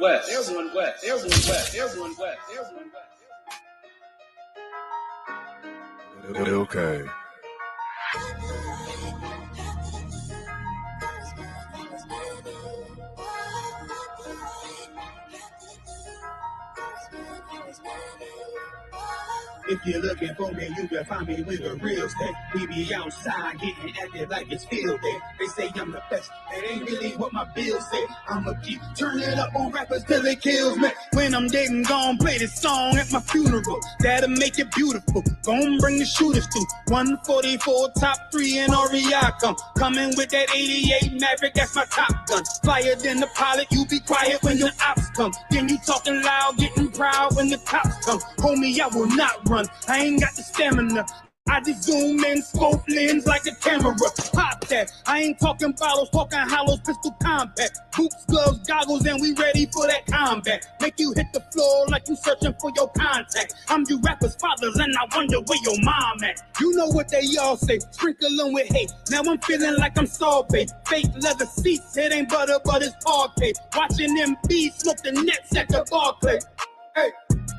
west. There's one west. There's one west. There's one west. There's one west. Okay. If you're looking for me, you can find me with the real stay. We be outside getting active like it's field day. They say I'm the best, that ain't really what my bills say. I'ma keep turning it up on rappers till it kills me. When I'm dead and gone, play this song at my funeral. That'll make it beautiful. Gon' bring the shooters through. 144 top 3 and REI come. Coming with that 88 Maverick, that's my top gun. Flyer than the pilot, you be quiet when your ops come. Then you talking loud, getting proud when the cops come. Homie, I will not run. I ain't got the stamina. I just zoom in, scope lens like a camera. Pop that. I ain't talking bottles, talking hollows, pistol compact. Boots, gloves, goggles, and we ready for that combat. Make you hit the floor like you searching for your contact. I'm you rappers' fathers, and I wonder where your mom at. You know what they all say, sprinkle them with hate. Now I'm feeling like I'm sorbet. Fake leather seats, it ain't butter, but it's parquet. Watching them bees smoke the nets at the Barclay. Hey.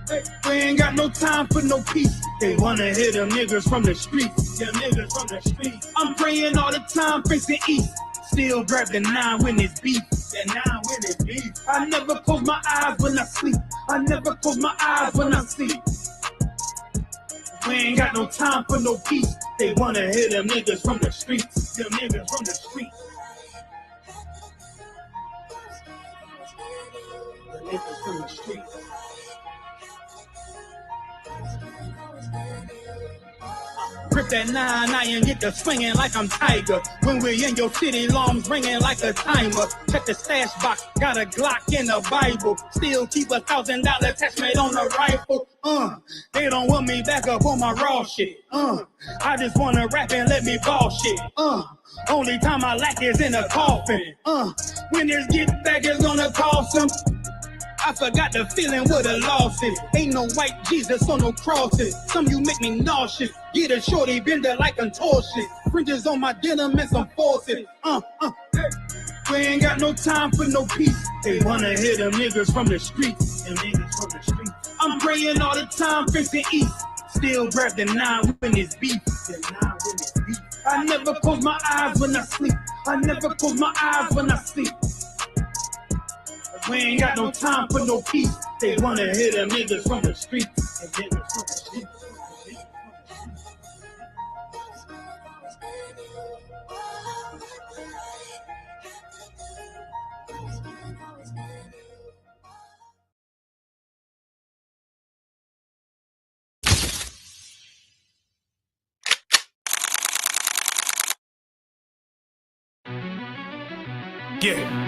Hey, we ain't got no time for no peace. They wanna hit them niggas from the streets. Them niggas from the streets. I'm praying all the time, facing east. Still grab the 9 when it's beef. That 9 when it's beef. I never close my eyes when I sleep. I never close my eyes when I sleep. We ain't got no time for no peace. They wanna hit them niggas from the streets. Them niggas from the streets. The niggas from the streets. Grip that 9 and get the swinging like I'm Tiger. When we in your city, alarms ringing like a timer. Check the stash box, got a Glock in the Bible. Still keep $1,000 attachment on the rifle. They don't want me back up on my raw shit. I just wanna rap and let me ball shit. Only time I lack is in a coffin. When this get back is gonna cost them. I forgot the feeling what a loss is. Ain't no white Jesus on no crosses. Some you make me nauseous. Get a shorty bender like contortion. Fringes on my denim and some forces. We ain't got no time for no peace. They wanna hit them niggas from the streets. Them niggas from the streets. I'm praying all the time, facing east. Still grab the 9 when it's beef. The 9 when it's beef. I never close my eyes when I sleep. I never close my eyes when I sleep. We ain't got no time for no peace. They wanna hit them niggas from the streets. And niggas from the streets. Yeah.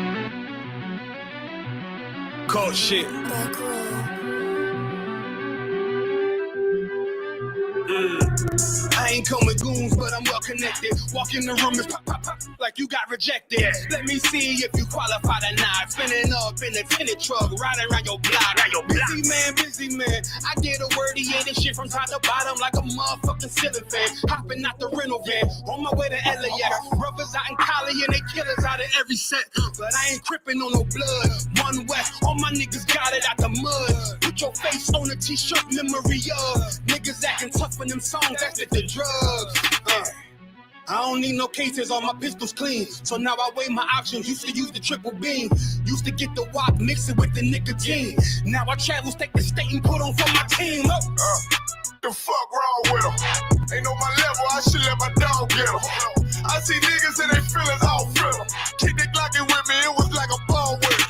Cold shit. I ain't come with goons, but I'm well connected. Walk in the room and pop, pop, pop, like you got rejected. Let me see if you qualify or not. Spinning up in a tinted truck, riding around your block. Busy man. I get a wordy in this shit from top to bottom like a motherfucking ceiling fan. Hopping out the rental van, on my way to LAX. Brothers out in Cali and they killers out of every set. But I ain't crippin' on no blood. One West, all my niggas got it out the mud. Put your face on a t-shirt, memory of niggas acting tough in them songs, that's the drugs. I don't need no cases, all my pistols clean. So now I weigh my options, used to use the triple beam. Used to get the wop, mix it with the nicotine. Now I travel state to state and put on for my team. The fuck wrong with them? Ain't on my level, I should let my dog get them. I see niggas and they feelings all fill them. Keep the Glockin' with me, it was like a ball with it.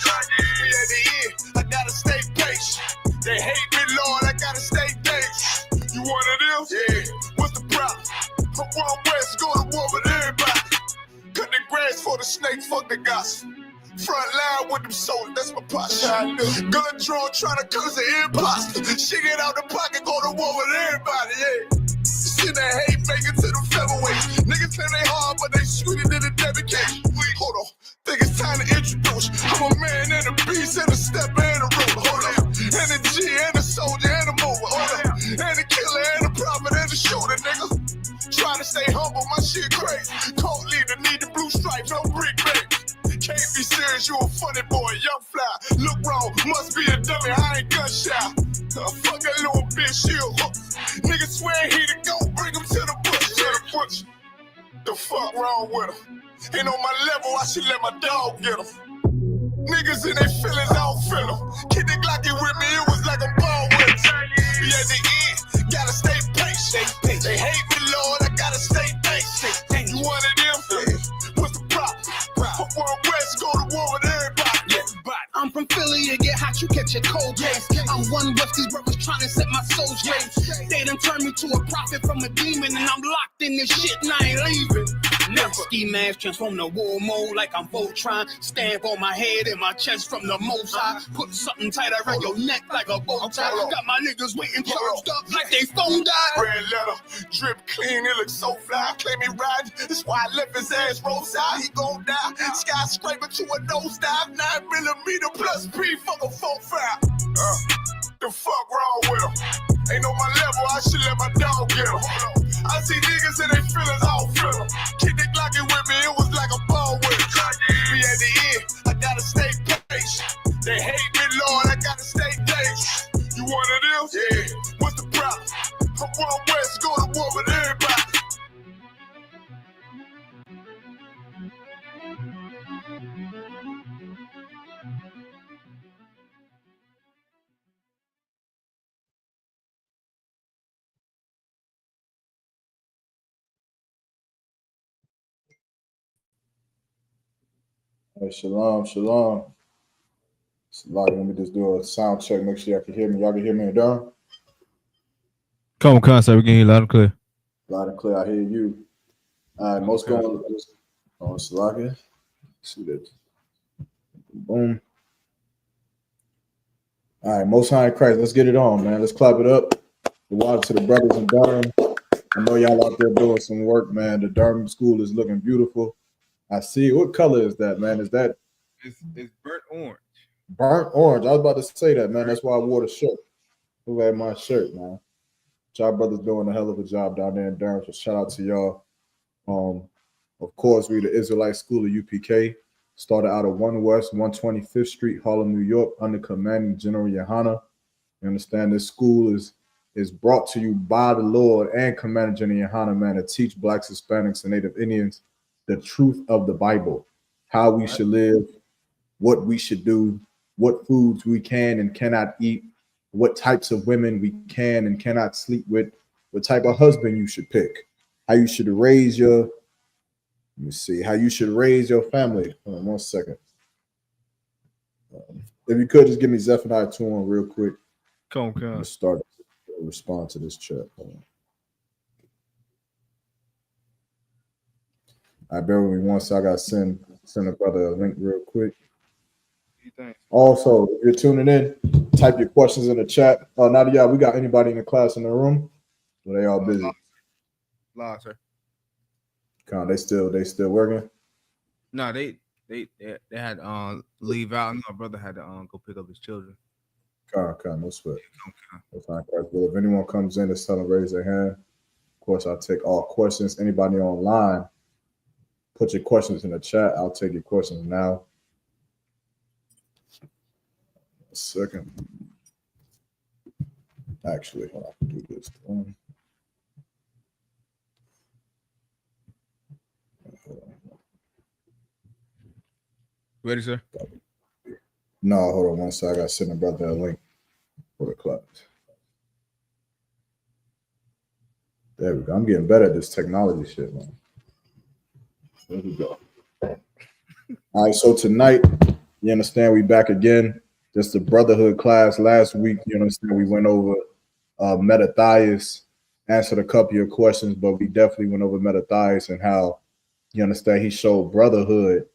Me at the end, I gotta stay patient. They hate me, Lord, I gotta stay dangerous. You one of them? Yeah. What's the problem? From one West, go to war with everybody. Cut the grass for the snakes, fuck the gospel. Front line with them soldiers, that's my posture. Gun drawn, trying to curse an imposter. She get out the pocket, go to war with everybody, yeah. See that hate, make it to the featherweights. Niggas say they hard, but they sweeter than a dedication. Hold on, think it's time to introduce. I'm a man and a beast and a stepper and a rover. Hold on, and a G and a soldier and a mover. Hold on, and a killer and a prophet and a shooter, nigga. Trying to stay humble, my shit crazy. Cold leader, need the blue stripes, no brick baby. Can't be serious, you a funny boy, young fly. Look right. wrong. Must be a dummy, I ain't gunshot. Fuck that little bitch, she a hook. Nigga swear he the go, bring him to the bush. The fuck wrong with him? Ain't on my level, I should let my dog get him. Niggas in their feelings, I don't feel them. Kid the Glocky with me, it was like a ball with him. Be at the end, gotta stay patient. They hate me, Lord, I gotta stay patient. You one of them? What's the problem? From World West, go to war with everybody. I'm from Philly, you get hot, you catch a cold case. I'm one with these brothers trying to set my soul straight. They done turned me to a prophet from a demon, and I'm locked in this shit and I ain't leaving. Never. Ski mask transform to war mode like I'm Voltron. Stamp on my head and my chest from the most high. Put something tight around your neck like a bow tie. Got my niggas waiting charged up like they phone died. Red letter, drip clean, it looks so fly. Claim he riding, that's why I left his ass roadside. He gon' die. Skyscraper to a nosedive. 9mm plus P, fuck a 4-5. The fuck wrong with him? Ain't on my level, I should let my dog get him. I see niggas in their feelings, I don't feel them. Kid the Glocky with me, it was like a ball with him. Be at the end, I gotta stay patient. They hate me, Lord, I gotta stay patient. You one of them? Yeah. What's the problem? From World West, go to war with everybody. Hey, shalom. Let me just do a sound check, make sure y'all can hear me. Y'all can hear me in Durham? Come on, concept. We can hear you loud and clear. Loud and clear, I hear you. All right, most going on Salakia. See that. Boom. All right, Most High in Christ. Let's get it on, man. Let's clap it up. The water to the brothers in Durham. I know y'all out there doing some work, man. The Durham school is looking beautiful. I see. What color is that, man? Is that? It's burnt orange. Burnt orange. I was about to say that, man. That's why I wore the shirt. Who had my shirt, man? Y'all brothers doing a hell of a job down there in Durham. So shout out to y'all. Of course, we the Israelite School of UPK. Started out of 1 West 125th Street, Harlem, New York, under commanding General Yohana. You understand this school is brought to you by the Lord and Commander General Yohana, man, to teach Blacks, Hispanics, and Native Indians the truth of the Bible, how we should live, what we should do, what foods we can and cannot eat, what types of women we can and cannot sleep with, what type of husband you should pick, how you should raise your, how you should raise your family. Hold on 1 second. If you could just give me Zephaniah 2:1 real quick. Come on. Let's start to respond to this chat. Hold on. I bear with me once. I got to send a brother a link real quick. Also, if you're tuning in, type your questions in the chat. Nadia, we got anybody in the class in the room? Well, they all busy. Live, sir. They still working? No, they had leave out. And my brother had to go pick up his children. No sweat. Well, if anyone comes in, just tell them raise their hand. Of course, I'll take all questions. Anybody online, put your questions in the chat. I'll take your questions now. A second. Actually, hold on, I can do this. Ready, sir? No, hold on 1 second. I got to send a brother a link for the class. There we go. I'm getting better at this technology shit, man. There we go. All right, so tonight, you understand, we back again. Just the Brotherhood class. Last week, you understand, we went over Mattathias, answered a couple of questions, but we definitely went over Mattathias and how, you understand, he showed brotherhood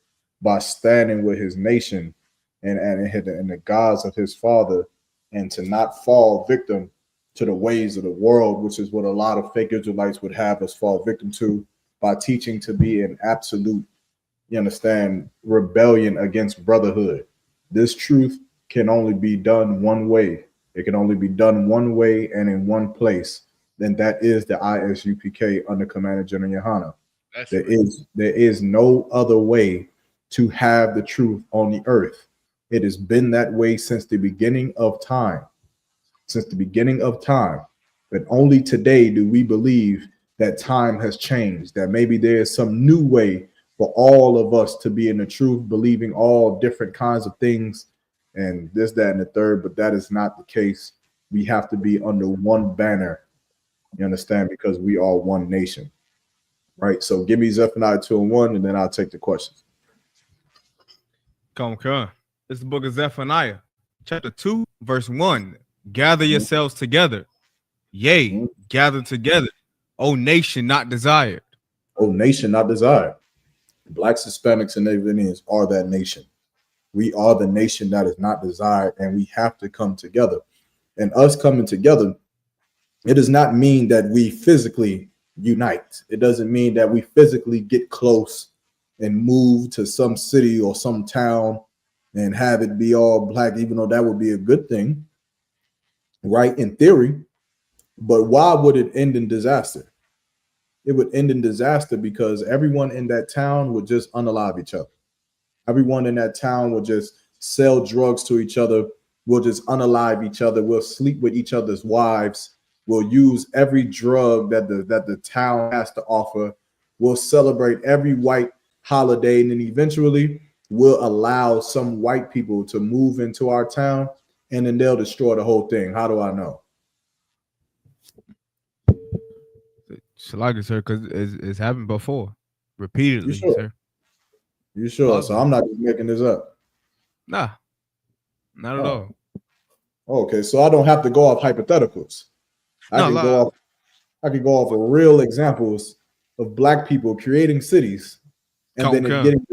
by standing with his nation and the gods of his father, and to not fall victim to the ways of the world, which is what a lot of fake Israelites would have us fall victim to, by teaching to be an absolute, you understand, rebellion against brotherhood. This truth can only be done one way. It can only be done one way and in one place. Then that is the ISUPK under Commander General Yohana. There is no other way to have the truth on the earth. It has been that way since the beginning of time. Since the beginning of time. But only today do we believe that time has changed, that maybe there is some new way for all of us to be in the truth, believing all different kinds of things and this, that, and the third. But that is not the case. We have to be under one banner. You understand? Because we are one nation. Right. So give me Zephaniah 2:1, and then I'll take the questions. Come. It's the book of Zephaniah, chapter 2, verse 1. Gather yourselves together. Yea, gather together. O nation not desired. O nation not desired. Blacks, Hispanics, and Native Indians are that nation. We are the nation that is not desired, and we have to come together. And us coming together, it does not mean that we physically unite. It doesn't mean that we physically get close and move to some city or some town and have it be all black, even though that would be a good thing, right, in theory. But why would it end in disaster? It would end in disaster because everyone in that town would just unalive each other. Everyone in that town would just sell drugs to each other. We'll just unalive each other. We'll sleep with each other's wives. We'll use every drug that the town has to offer. We'll celebrate every white holiday, and then eventually we'll allow some white people to move into our town, and then they'll destroy the whole thing. How do I know? Shalaka, sir, because it's happened before, repeatedly, You sure? sir. You sure? So I'm not just making this up. Nah, not at all. Okay, so I don't have to go off hypotheticals. I can go off of real examples of black people creating cities and then it getting.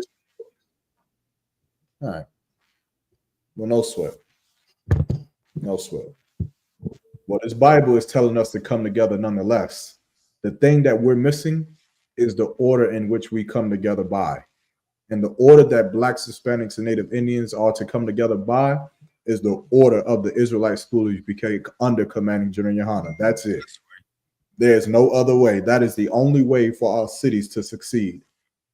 All right. Well, no sweat. No sweat. Well, this Bible is telling us to come together nonetheless. The thing that we're missing is the order in which we come together by. And the order that Blacks, Hispanics, and Native Indians are to come together by is the order of the Israelite School of UPK under commanding General Yohana. That's it. There's no other way. That is the only way for our cities to succeed.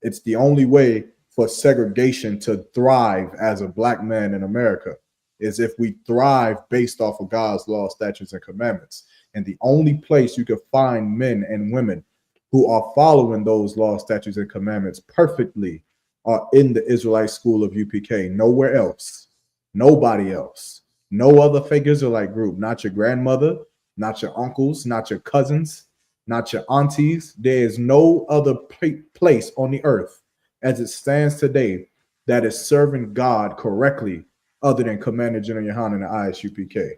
It's the only way for segregation to thrive as a black man in America, is if we thrive based off of God's law, statutes, and commandments. And the only place you can find men and women who are following those laws, statutes, and commandments perfectly are in the Israelite School of UPK. Nowhere else. Nobody else. No other fake Israelite group. Not your grandmother, not your uncles, not your cousins, not your aunties. There is no other place on the earth as it stands today that is serving God correctly other than Commander General Yohana and the ISUPK.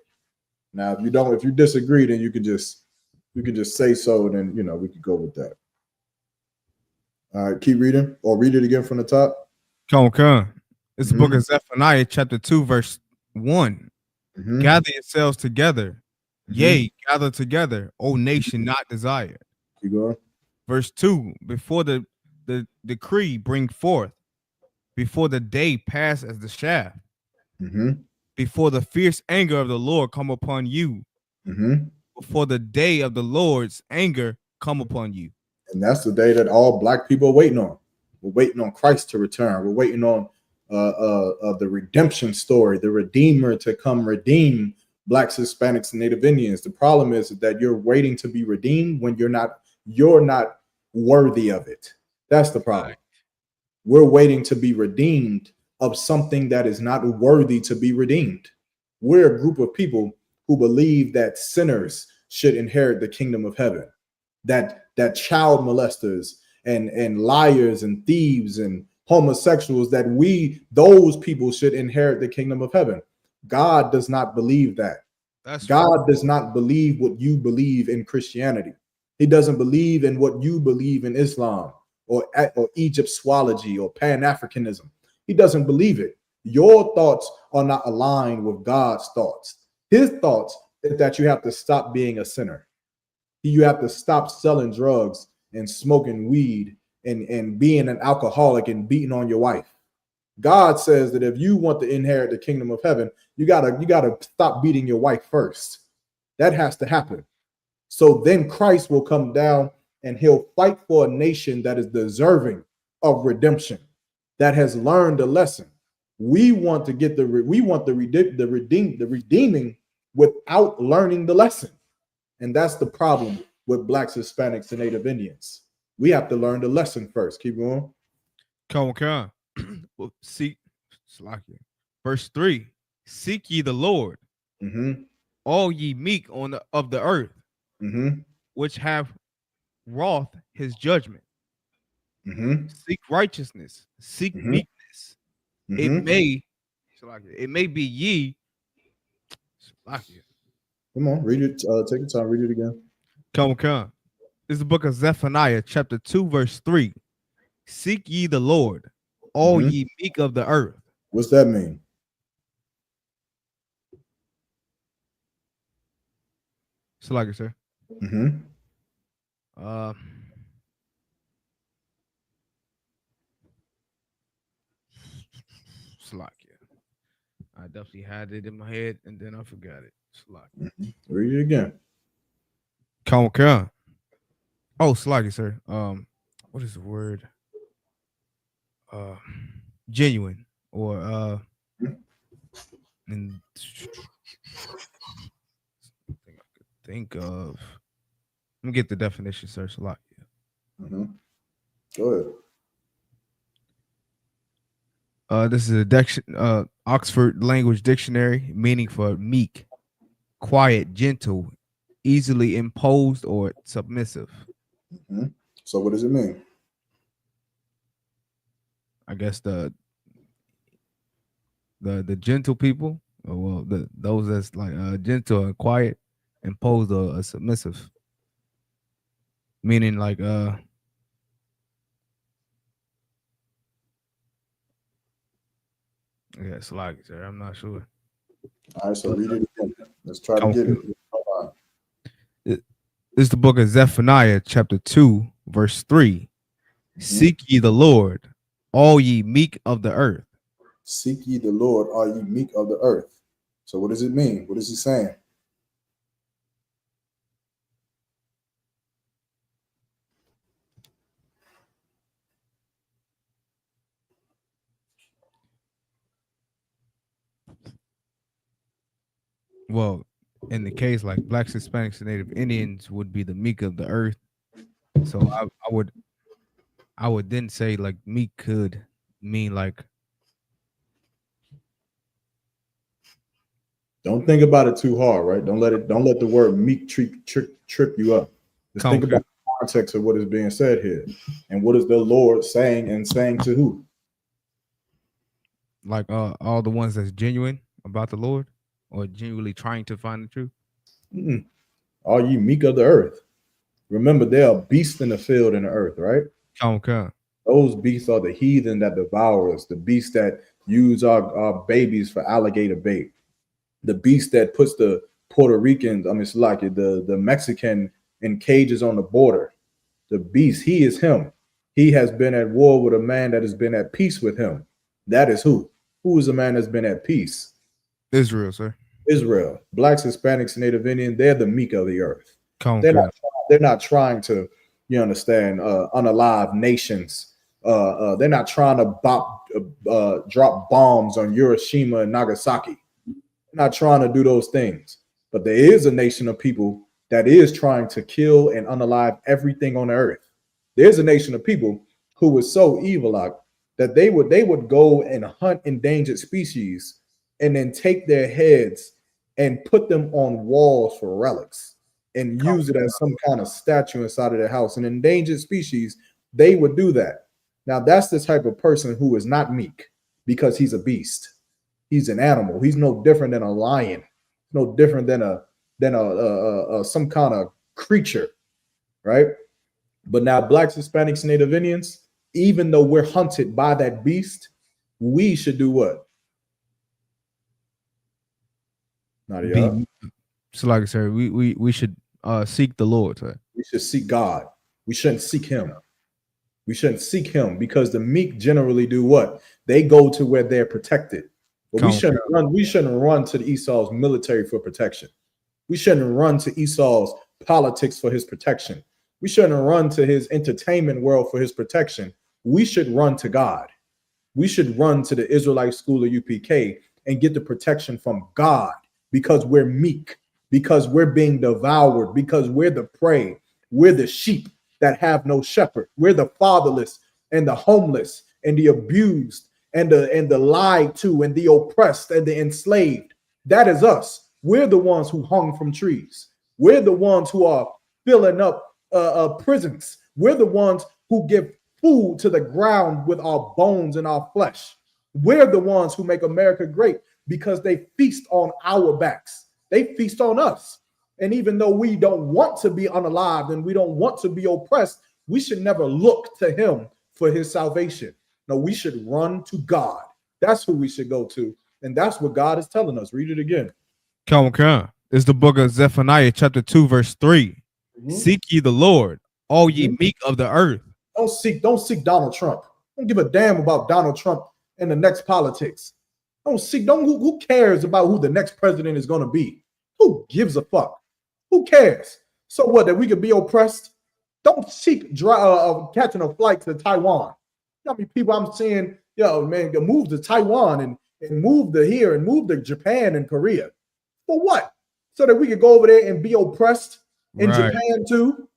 Now, if you disagree, then you can just say so, and then we could go with that. All right, keep reading, or read it again from the top. Come. It's the book of Zephaniah, chapter 2, verse 1. Gather yourselves together. Yea, gather together, O nation not desired. Keep going. Verse 2, before the decree bring forth, before the day pass as the shaft, before the fierce anger of the Lord come upon you, before the day of the Lord's anger come upon you. And that's the day that all black people are waiting on. We're waiting on Christ to return. We're waiting on the redemption story, the Redeemer to come redeem Blacks, Hispanics, and Native Indians. The problem is that you're waiting to be redeemed when you're not worthy of it. That's the problem. Right. We're waiting to be redeemed of something that is not worthy to be redeemed. We're a group of people who believe that sinners should inherit the kingdom of heaven, that child molesters and liars and thieves and homosexuals, that those people should inherit the kingdom of heaven. God does not believe that. God does not believe what you believe in Christianity. He doesn't believe in what you believe in Islam or Egyptology or Pan-Africanism. He doesn't believe it. Your thoughts are not aligned with God's thoughts. His thoughts is that you have to stop being a sinner. You have to stop selling drugs and smoking weed and being an alcoholic and beating on your wife. God says that if you want to inherit the kingdom of heaven, you gotta stop beating your wife first. That has to happen. So then Christ will come down and he'll fight for a nation that is deserving of redemption, that has learned a lesson. We want to get the redeeming without learning the lesson. And that's the problem with Blacks, Hispanics, and Native Indians. We have to learn the lesson first. Keep going. Come on. Well, seek, verse 3. Seek ye the Lord, all ye meek of the earth, which have wrought his judgment. Seek righteousness, seek meekness. It may be ye. Come on, read it. Take your time, read it again. Come. This is the book of Zephaniah, chapter 2, verse 3. Seek ye the Lord, all ye meek of the earth. What's that mean? Sir. I definitely had it in my head and then I forgot it. Read it again. Come. Oh, sir. What is the word? Genuine or and I could think of. Let me get the definition, sir. Go ahead. This is a Oxford Language Dictionary, meaning for meek, quiet, gentle, easily imposed, or submissive. So what does it mean? I guess the gentle people, or those that's like gentle and quiet, imposed or submissive, meaning like yeah, sir. I'm not sure. All right, so read it again. Let's try to get it. This is the book of Zephaniah, chapter 2, verse 3. Seek ye the Lord, all ye meek of the earth. Seek ye the Lord, all ye meek of the earth. So what does it mean? What is he saying? Well, in the case like Blacks, Hispanics, and Native Indians would be the meek of the earth. So I would then say like meek could mean like. Don't think about it too hard, right? Don't let the word meek trip you up. Just think about the context of what is being said here. And what is the Lord saying, and saying to who? Like all the ones that's genuine about the Lord, or genuinely trying to find the truth. All you meek of the earth. Remember, there are beasts in the field in the earth, right? Okay. Those beasts are the heathen that devour us, the beasts that use our babies for alligator bait, the beast that puts the Puerto Ricans, it's like the Mexican in cages on the border. The beast, he is him. He has been at war with a man that has been at peace with him. That is who? Who is a man that's been at peace? Israel, sir. Israel. Blacks, Hispanics, Native Indian, they're the meek of the earth. They're not trying to, you understand, unalive nations. They're not trying to drop bombs on Hiroshima and Nagasaki. They're not trying to do those things. But there is a nation of people that is trying to kill and unalive everything on the earth. There's a nation of people who is so evil that they would go and hunt endangered species and then take their heads and put them on walls for relics and use it as some kind of statue inside of their house. An endangered species, they would do that. Now, that's the type of person who is not meek, because he's a beast. He's an animal. He's no different than a lion, no different than some kind of creature, right? But now, Blacks, Hispanics, Native Indians, even though we're hunted by that beast, we should do what? So, like I said, we should seek the Lord. Sir. We should seek God. We shouldn't seek him. We shouldn't seek him, because the meek generally do what? They go to where they're protected. But we shouldn't run to the Esau's military for protection. We shouldn't run to Esau's politics for his protection. We shouldn't run to his entertainment world for his protection. We should run to God. we should run to the Israelite school of UPK and get the protection from God, because we're meek, because we're being devoured, because we're the prey, we're the sheep that have no shepherd, we're the fatherless and the homeless and the abused and the lied to and the oppressed and the enslaved. That is us. We're the ones who hung from trees. We're the ones who are filling up prisons. We're the ones who give food to the ground with our bones and our flesh. We're the ones who make America great because they feast on our backs. They feast on us. And even though we don't want to be unalived and we don't want to be oppressed, we should never look to him for his salvation. No, we should run to God. That's who we should go to. And that's what God is telling us. Read it again. Come on. It's the book of Zephaniah, chapter 2, verse 3. Seek ye the Lord, all ye meek of the earth. Don't seek Donald Trump. Don't give a damn about Donald Trump and the next politics. Who cares about who the next president is going to be? Who gives a fuck? Who cares? So what, that we could be oppressed? Don't seek catching a flight to Taiwan. You know how many people I'm seeing, man, move to Taiwan and move to here and move to Japan and Korea. For what? So that we could go over there and be oppressed in Japan too?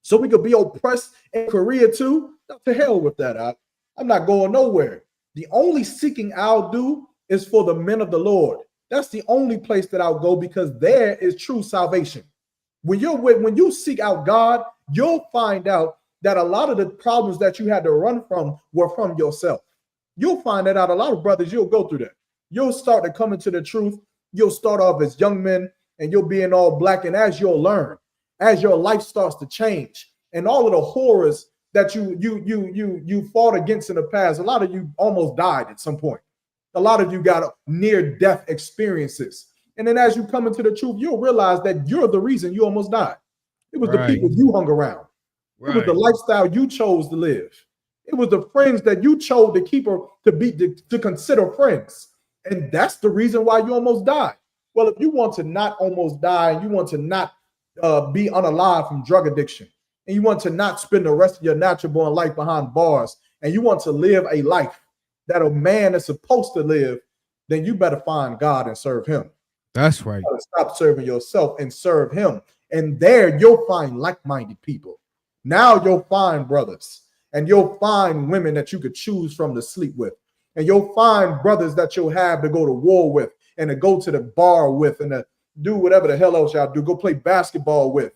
So we could be oppressed in Korea too? To hell with that. I'm not going nowhere. The only seeking I'll do is for the men of the Lord. That's the only place that I'll go, because there is true salvation. When you seek out God, you'll find out that a lot of the problems that you had to run from were from yourself. You'll find that out. A lot of brothers, you'll go through that. You'll start to come into the truth. You'll start off as young men and you'll be in all black. And as you'll learn, as your life starts to change, and all of the horrors that you fought against in the past, a lot of you almost died at some point. A lot of you got near-death experiences. And then as you come into the truth, you'll realize that you're the reason you almost died. It was the people you hung around. It was the lifestyle you chose to live. It was the friends that you chose to keep or to consider friends. And that's the reason why you almost died. Well, if you want to not almost die, and you want to not be unalive from drug addiction, and you want to not spend the rest of your natural born life behind bars, and you want to live a life that a man is supposed to live, then you better find God and serve him. That's right. Stop serving yourself and serve him. And there you'll find like-minded people. Now you'll find brothers, and you'll find women that you could choose from to sleep with. And you'll find brothers that you'll have to go to war with, and to go to the bar with, and to do whatever the hell else y'all do, go play basketball with.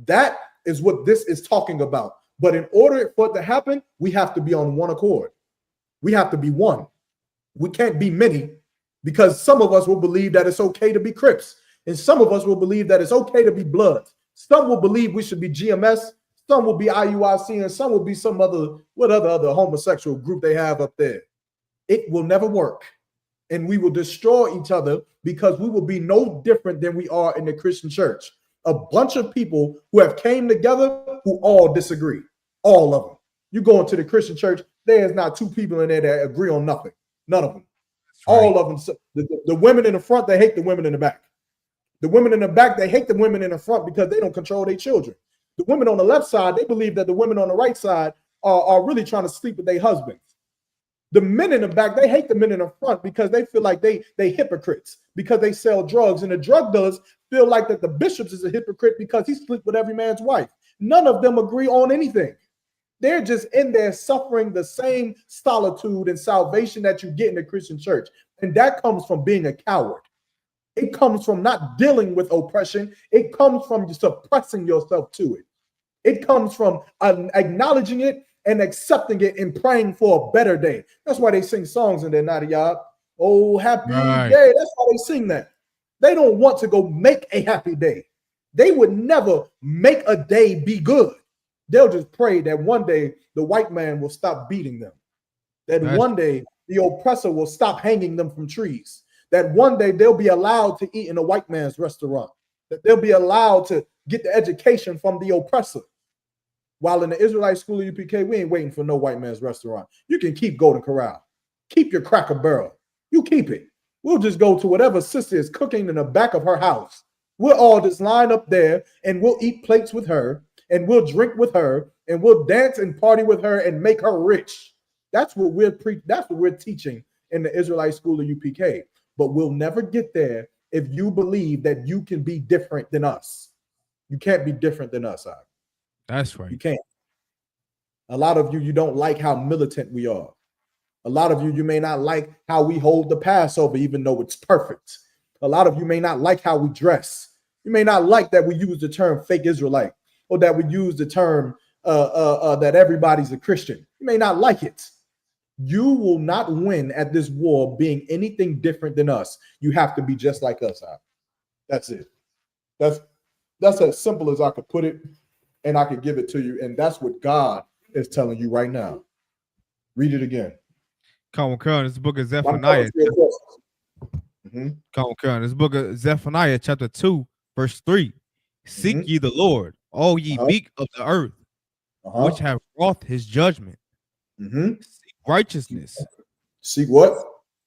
That is what this is talking about. But in order for it to happen, we have to be on one accord. We have to be one. We can't be many, because some of us will believe that it's okay to be Crips, and some of us will believe that it's okay to be Bloods. Some will believe we should be GMS, some will be IUIC, and some will be some other homosexual group they have up there. It will never work, and we will destroy each other, because we will be no different than we are in the Christian church. A bunch of people who have came together who all disagree, all of them. You go into the Christian church, there's not two people in there that agree on nothing. None of them. All of them. The women in the front, they hate the women in the back. The women in the back, they hate the women in the front because they don't control their children. The women on the left side, they believe that the women on the right side are really trying to sleep with their husbands. The men in the back, they hate the men in the front because they feel like they hypocrites because they sell drugs. And the drug dealers feel like that the bishops is a hypocrite because he sleeps with every man's wife. None of them agree on anything. They're just in there suffering the same solitude and salvation that you get in the Christian church. And that comes from being a coward. It comes from not dealing with oppression. It comes from suppressing yourself to it. It comes from acknowledging it and accepting it and praying for a better day. That's why they sing songs in there, Nadia. Oh, happy day. That's why they sing that. They don't want to go make a happy day. They would never make a day be good. They'll just pray that one day the white man will stop beating them. That one day the oppressor will stop hanging them from trees. That one day they'll be allowed to eat in a white man's restaurant. That they'll be allowed to get the education from the oppressor. While in the Israelite school of UPK, we ain't waiting for no white man's restaurant. You can keep Golden Corral. Keep your Cracker Barrel. You keep it. We'll just go to whatever sister is cooking in the back of her house. We'll all just line up there and we'll eat plates with her and we'll drink with her and we'll dance and party with her and make her rich. That's what we're teaching in the Israelite school of UPK. But we'll never get there if you believe that you can be different than us. You can't be different than us. That's right. You can't. A lot of you don't like how militant we are. A lot of you may not like how we hold the Passover, even though it's perfect. A lot of you may not like how we dress. You may not like that we use the term fake Israelite, or that we use the term that everybody's a Christian. You may not like it. You will not win at this war being anything different than us. You have to be just like us. That's it. That's as simple as I could put it, and I could give it to you. And that's what God is telling you right now. Read it again. Come on, this book of Zephaniah. Come on, this book of Zephaniah, chapter 2, verse 3. Seek ye the Lord, all ye meek of the earth, which have wrought his judgment. Seek righteousness. Seek what?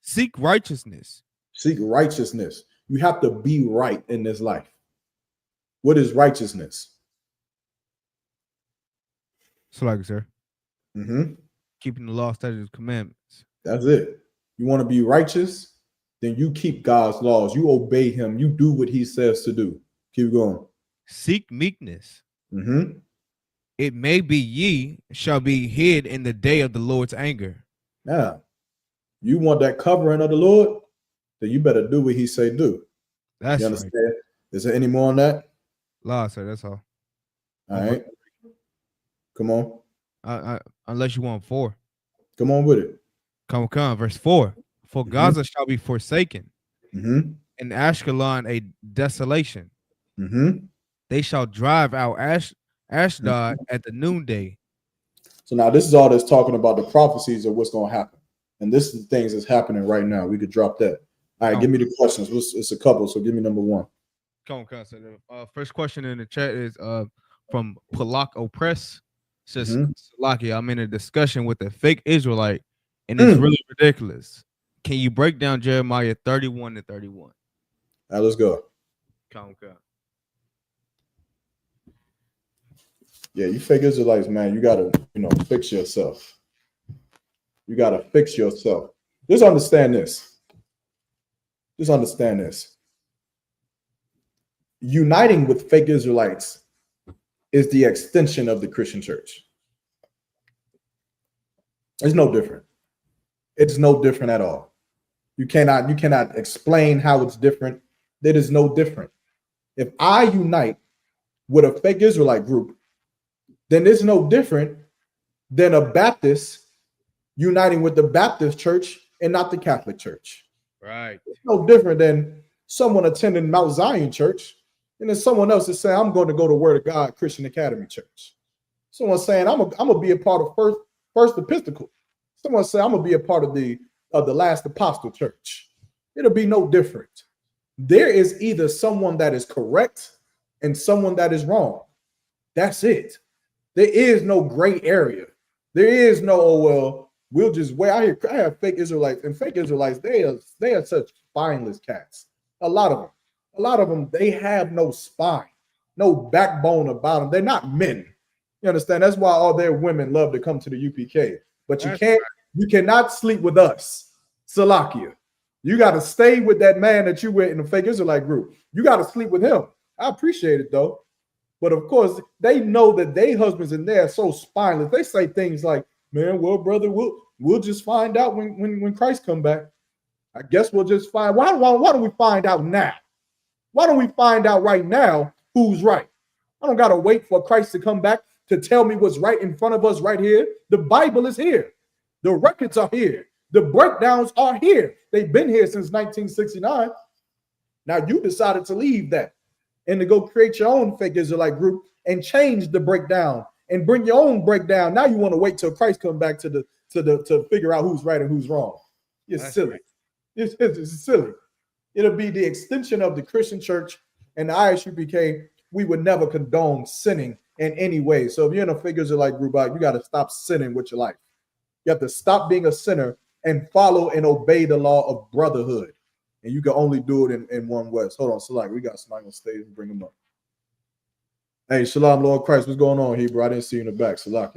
Seek righteousness. Seek righteousness. You have to be right in this life. What is righteousness? So like, sir. Keeping the law, statutes, commandments. That's it. You want to be righteous? Then you keep God's laws. You obey him. You do what he says to do. Keep going. Seek meekness. It may be ye shall be hid in the day of the Lord's anger. Now, you want that covering of the Lord? Then you better do what he say do. That's you understand? Right. Is there any more on that? Law, sir. That's all. All right. Come on. Unless you want 4. Come on with it. Come. Verse 4. For Gaza shall be forsaken, and Ashkelon a desolation. They shall drive out Ashdod at the noonday. So now this is all that's talking about the prophecies of what's going to happen. And this is the things that's happening right now. We could drop that. All right, give me the questions. It's a couple, so give me number 1. Come on, so the first question in the chat is from Palak Oppress. Says, Salaki, I'm in a discussion with a fake Israelite, and it's really ridiculous. Can you break down Jeremiah 31 to 31? All right, let's go. Come. Yeah, you fake Israelites, man, you gotta, fix yourself. You gotta fix yourself. Just understand this. Uniting with fake Israelites is the extension of the Christian church. It's no different. It's no different at all. You cannot explain how it's different. It is no different. If I unite with a fake Israelite group, then it's no different than a Baptist uniting with the Baptist church and not the Catholic church. Right. It's no different than someone attending Mount Zion Church and then someone else is saying, I'm going to go to Word of God Christian Academy Church. Someone saying, I'm gonna be a part of First Episcopal. Someone saying, I'm gonna be a part of the Last Apostle Church. It'll be no different. There is either someone that is correct and someone that is wrong. That's it. There is no gray area. There is no, oh, well, we'll just wait. I have fake Israelites, and fake Israelites, they are such spineless cats. A lot of them, they have no spine, no backbone about them. They're not men. You understand? That's why all their women love to come to the UPK. But you cannot sleep with us, Salakia. You got to stay with that man that you with in the fake Israelite group. You got to sleep with him. I appreciate it though. But of course, they know that they husbands in there are so spineless. They say things like, man, well, brother, we'll just find out when Christ come back. I guess we'll just find. Why don't we find out now? Why don't we find out right now who's right? I don't got to wait for Christ to come back to tell me what's right in front of us right here. The Bible is here. The records are here. The breakdowns are here. They've been here since 1969. Now you decided to leave that and to go create your own fake Israelite group and change the breakdown and bring your own breakdown. Now you want to wait till Christ come back to figure out who's right and who's wrong. It's silly. Right. It's silly. It'll be the extension of the Christian church and the ISUPK. We would never condone sinning in any way. So if you're in a fake Israelite group out, you got to stop sinning with your life. You have to stop being a sinner and follow and obey the law of brotherhood. And you can only do it in one West. Hold on, Salak. We got somebody on stage and bring him up. Hey, Shalom, Lord Christ. What's going on, Hebrew? I didn't see you in the back. Salak.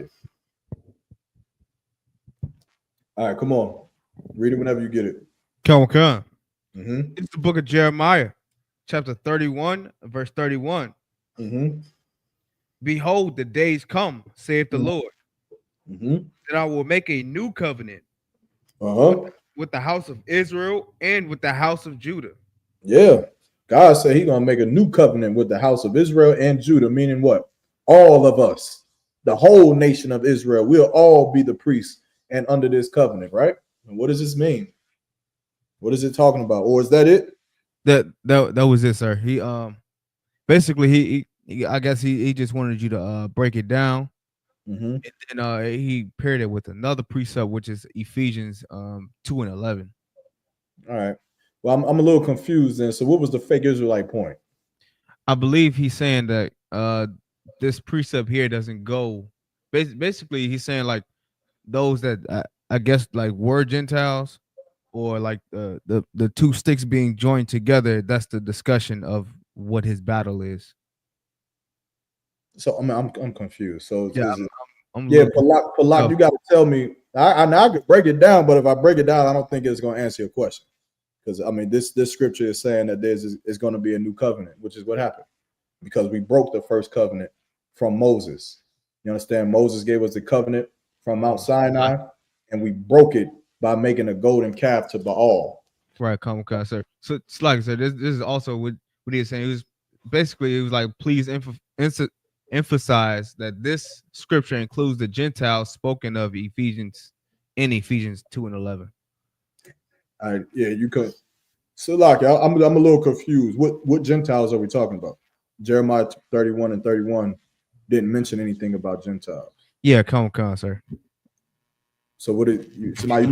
All right, come on. Read it whenever you get it. Come on. Mm-hmm. It's the book of Jeremiah, chapter 31, verse 31. Mm-hmm. Behold, the days come, saith the Lord, Mm-hmm. that I will make a new covenant Uh-huh. with the house of Israel and with the house of Judah. Yeah. God said he's gonna make a new covenant with the house of Israel and Judah, meaning what? All of us, the whole nation of Israel, we'll all be the priests and under this covenant, right? And what does this mean? What is it talking about? Or is that it? That was it, sir. He basically he I guess he just wanted you to break it down. Mm-hmm. And he paired it with another precept, which is Ephesians 2 and 11. All right. Well, I'm a little confused then. So what was the fake Israelite point? I believe he's saying that this precept here doesn't go. Basically, he's saying like those that I guess like were Gentiles, or like the two sticks being joined together. That's the discussion of what his battle is. So I'm confused. So Yeah, is it, I'm yeah, Palak, you got to tell me. I could break it down, but if I break it down, I don't think it's going to answer your question. Because I mean, this scripture is saying that is going to be a new covenant, which is what happened because we broke the first covenant from Moses. You understand? Moses gave us the covenant from Mount Sinai, and we broke it by making a golden calf to Baal. Right, come on, sir. So it's like I said, this is also what he was saying. It was basically like, please emphasize that this scripture includes the Gentiles spoken of Ephesians 2 and 11. All right, yeah, you could. So, like, I'm a little confused. What Gentiles are we talking about? Jeremiah 31 and 31 didn't mention anything about Gentiles. Yeah, come on, sir. So what you might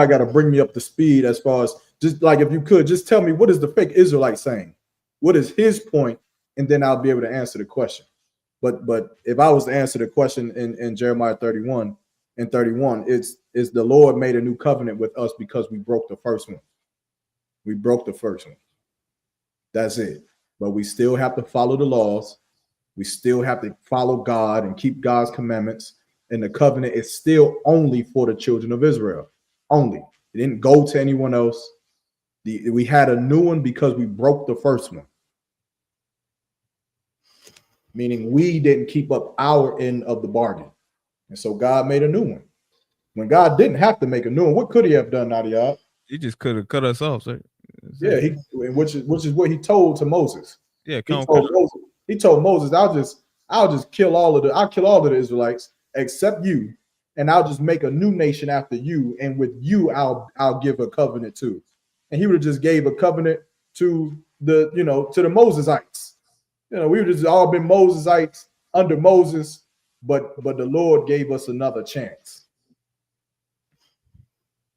got to bring me up to speed as far as just like if you could just tell me what is the fake Israelite saying? What is his point? And then I'll be able to answer the question. But if I was to answer the question in Jeremiah 31 and 31, it's the Lord made a new covenant with us because we broke the first one. We broke the first one. That's it. But we still have to follow the laws. We still have to follow God and keep God's commandments. And the covenant is still only for the children of Israel. Only. It didn't go to anyone else. We had a new one because we broke the first one. Meaning we didn't keep up our end of the bargain. And so God made a new one. When God didn't have to make a new one, what could he have done, Nadia? He just could have cut us off, sir. Yeah, which is what he told to Moses. Yeah, he told Moses, I'll just kill all of the Israelites except you, and I'll just make a new nation after you, and with you I'll give a covenant to. And he would have just gave a covenant to the Mosesites. We would have just all been Mosesites under Moses, but the Lord gave us another chance.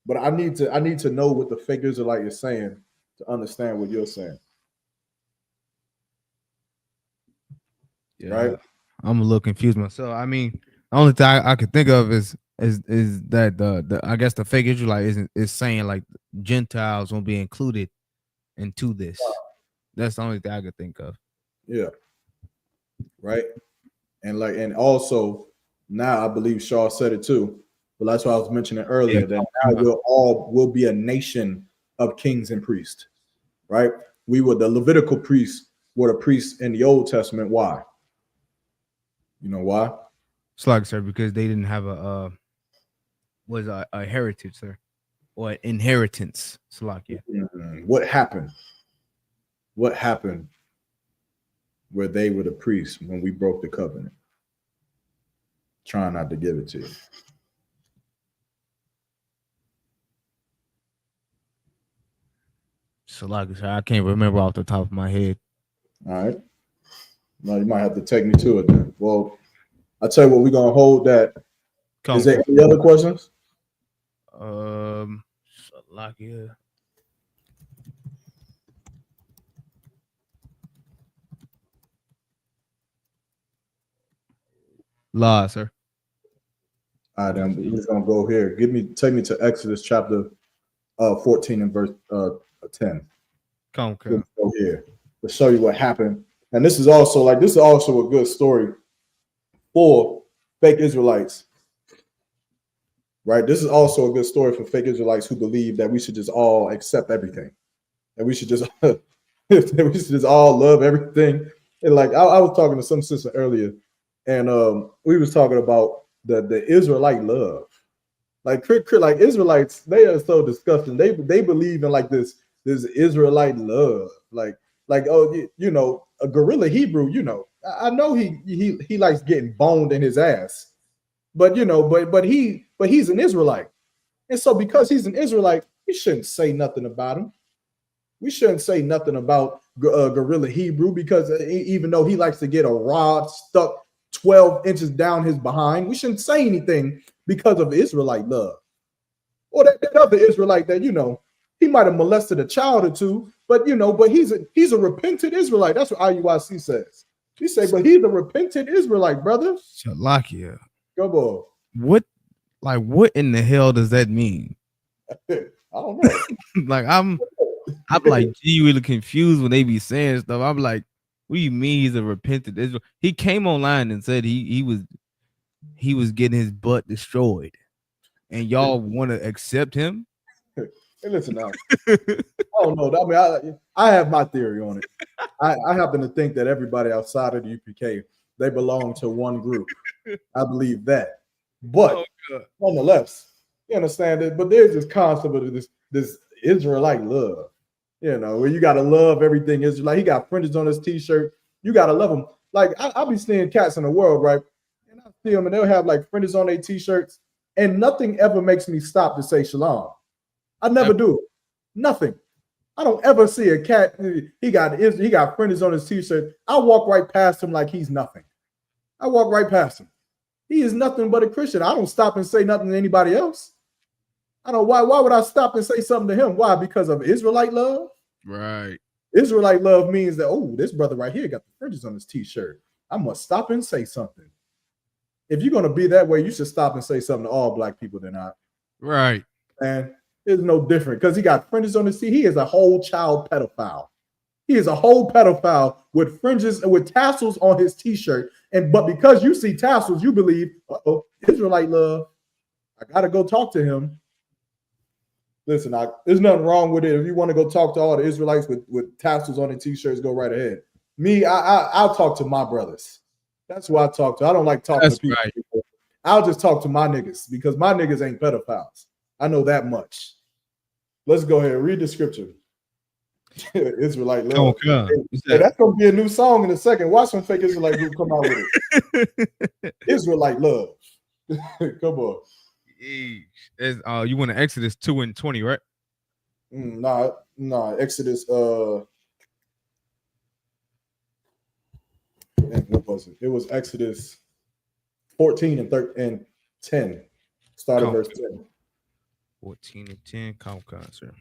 But I need to know what the fake Israelite is saying to understand what you're saying. Yeah, right? I'm a little confused myself. I mean, the only thing I could think of is that the I guess the fake Israelite is saying like Gentiles won't be included into this. That's the only thing I could think of. Yeah. Right. And also now I believe Shaw said it too, but that's what I was mentioning earlier, that now we'll be a nation of kings and priests. Right. We were the Levitical priests, were the priests in the Old Testament. Why? You know why? It's like, sir, because they didn't have a heritage, sir, or an inheritance. It's like, yeah. What happened? What happened where they were the priests when we broke the covenant? Trying not to give it to you. So like, sir, I can't remember off the top of my head. All right. No, you might have to take me to it then. Well, I'll tell you what, we're gonna hold that. Is there any other questions? Salakia. La, sir. All right, then we're just gonna go here. Take me to Exodus chapter 14 and verse 10. Come. Go here to show you what happened. And this is also a good story for fake Israelites, right? This is also a good story for fake Israelites who believe that we should just all accept everything, that we should just that we should just all love everything. And like I was talking to some sister earlier, and we was talking about the Israelite love. Like Israelites, they are so disgusting. They believe in like this Israelite love, like oh you know, a gorilla Hebrew. You know, I know he likes getting boned in his ass, but you know, but he's an Israelite, and so because he's an Israelite, we shouldn't say nothing about him. We shouldn't say nothing about gorilla Hebrew because even though he likes to get a rod stuck 12 inches down his behind, we shouldn't say anything because of Israelite love. Or that other Israelite that, you know, he might have molested a child or two, but you know, but he's a repentant Israelite. That's what IUIC says. He say, but he's a repentant Israelite, brother. Shalakia. Go on. What in the hell does that mean? I don't know. Like I'm like genuinely confused when they be saying stuff. I'm like, what do you mean he's a repentant Israel? He came online and said he was getting his butt destroyed, and y'all want to accept him? Hey, listen now. I don't know. I mean, I have my theory on it. I happen to think that everybody outside of the UPK, they belong to one group. I believe that. But nonetheless, you understand it. But there's this concept of this Israelite love. You know, where you gotta love everything Israelite. He got fringes on his t-shirt. You gotta love him. Like I'll be seeing cats in the world, right? And I see them and they'll have like fringes on their t-shirts, and nothing ever makes me stop to say shalom. I never do. Nothing. I don't ever see a cat. He got fringes on his t-shirt. I walk right past him like he's nothing. I walk right past him. He is nothing but a Christian. I don't stop and say nothing to anybody else. I don't. Why would I stop and say something to him? Why? Because of Israelite love? Right. Israelite love means that, oh, this brother right here got the fringes on his t-shirt. I must stop and say something. If you're going to be that way, you should stop and say something to all black people then. Right. And it's no different because he got fringes on his t. He is a whole child pedophile. He is a whole pedophile with fringes and with tassels on his t-shirt. But because you see tassels, you believe, Israelite love. I got to go talk to him. Listen, there's nothing wrong with it. If you want to go talk to all the Israelites with tassels on their t-shirts, go right ahead. Me, I'll talk to my brothers. That's who I talk to. I don't like talking to people. Right. I'll just talk to my niggas because my niggas ain't pedophiles. I know that much. Let's go ahead and read the scripture. Israelite love. Hey, that's gonna be a new song in a second. Watch some fake Israelite group come out with it. Israelite love. Come on. You want to Exodus 2:20, right? Nah. Exodus. What was it? It was Exodus 14 and 10. Start at verse 10. 14 and 10. Sir.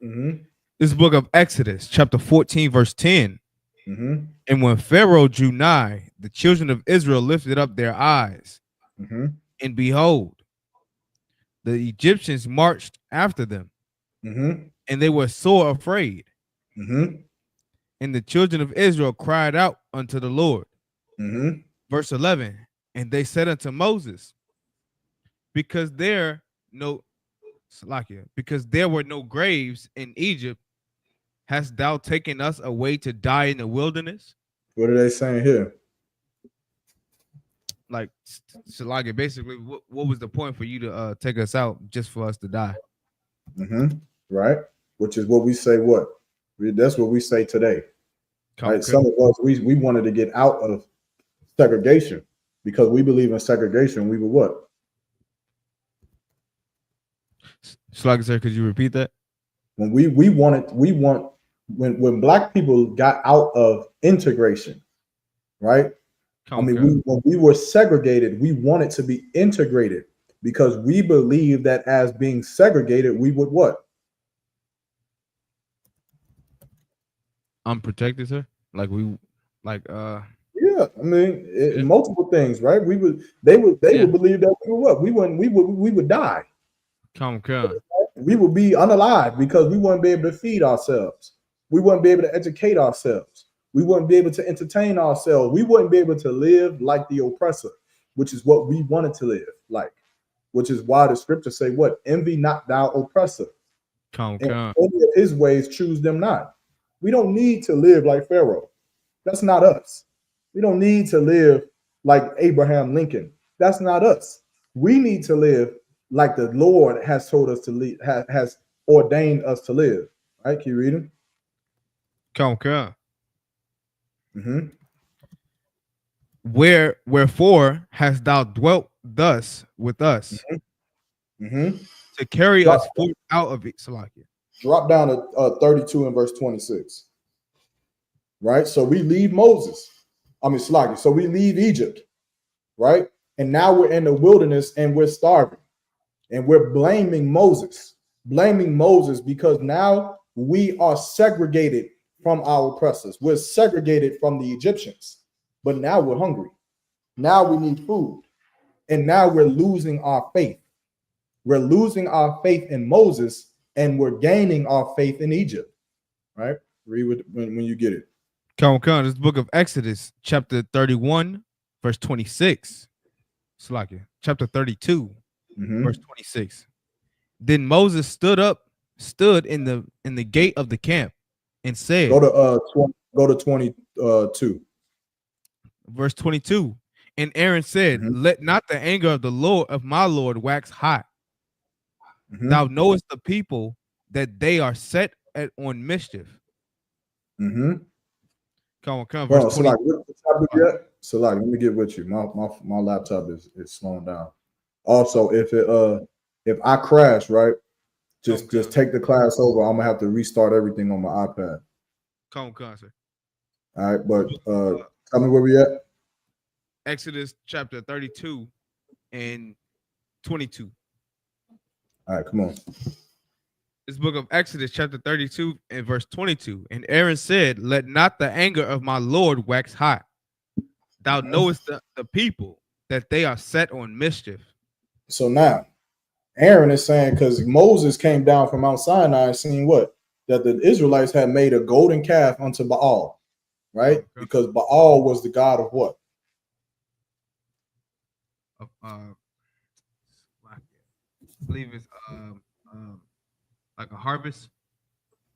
Mm-hmm. This book of Exodus, chapter 14, verse 10. Mm-hmm. And when Pharaoh drew nigh, the children of Israel lifted up their eyes, and behold, the Egyptians marched after them, and they were sore afraid. And the children of Israel cried out unto the Lord. Verse 11, and they said unto Moses, because there were no graves in Egypt, hast thou taken us away to die in the wilderness? What are they saying here? Like, Salakia, basically, what was the point for you to take us out just for us to die? Right, which is what we say. That's what we say today. Right? Some of us we wanted to get out of segregation because we believe in segregation. We were what? Salakia, sir, could you repeat that? When when black people got out of integration, right? When we were segregated, we wanted to be integrated because we believe that as being segregated, we would what? Unprotected, sir. Yeah, I mean, multiple things, right? They would believe that we were what? We would die. We would be unalive because we wouldn't be able to feed ourselves. We wouldn't be able to educate ourselves. We wouldn't be able to entertain ourselves. We wouldn't be able to live like the oppressor, which is what we wanted to live like. which is why the scriptures say what? Envy not thou oppressor. Come. And any of his ways choose them not. We don't need to live like Pharaoh. That's not us. We don't need to live like Abraham Lincoln. That's not us. We need to live like the Lord has told us to live, has ordained us to live. Right? Can you read him? Come. Mm-hmm. Wherefore hast thou dwelt thus with us to carry us forth out of it? Salakia. Drop down to 32 and verse 26. Right? So we leave Moses. Salakia. So we leave Egypt. Right? And now we're in the wilderness and we're starving. And we're blaming Moses. Blaming Moses because now we are segregated from our oppressors. We're segregated from the Egyptians. But now we're hungry. Now we need food. And now we're losing our faith. We're losing our faith in Moses and we're gaining our faith in Egypt. Right? Read when you get it. Come. This is the book of Exodus, chapter 31, verse 26. Salakia. Chapter 32, verse 26. Then Moses stood in the gate of the camp and said, Go to 22. Verse 22. And Aaron said, let not the anger of the Lord of my Lord wax hot. Thou knowest the people that they are set on mischief. Come. Verse 20. So let me get with you. My laptop is slowing down. Also, if I crash, right, just take the class over. I'm gonna have to restart everything on my iPad. Come, sir. All right, but tell me where we at. Exodus chapter 32 and 22. All right, come on. This book of Exodus chapter 32 and verse 22. And Aaron said, let not the anger of my Lord wax hot. Thou knowest the people that they are set on mischief. So now Aaron is saying, because Moses came down from Mount Sinai and seen what? That the Israelites had made a golden calf unto Baal, right? Okay. Because Baal was the god of what? I believe it's like a harvest.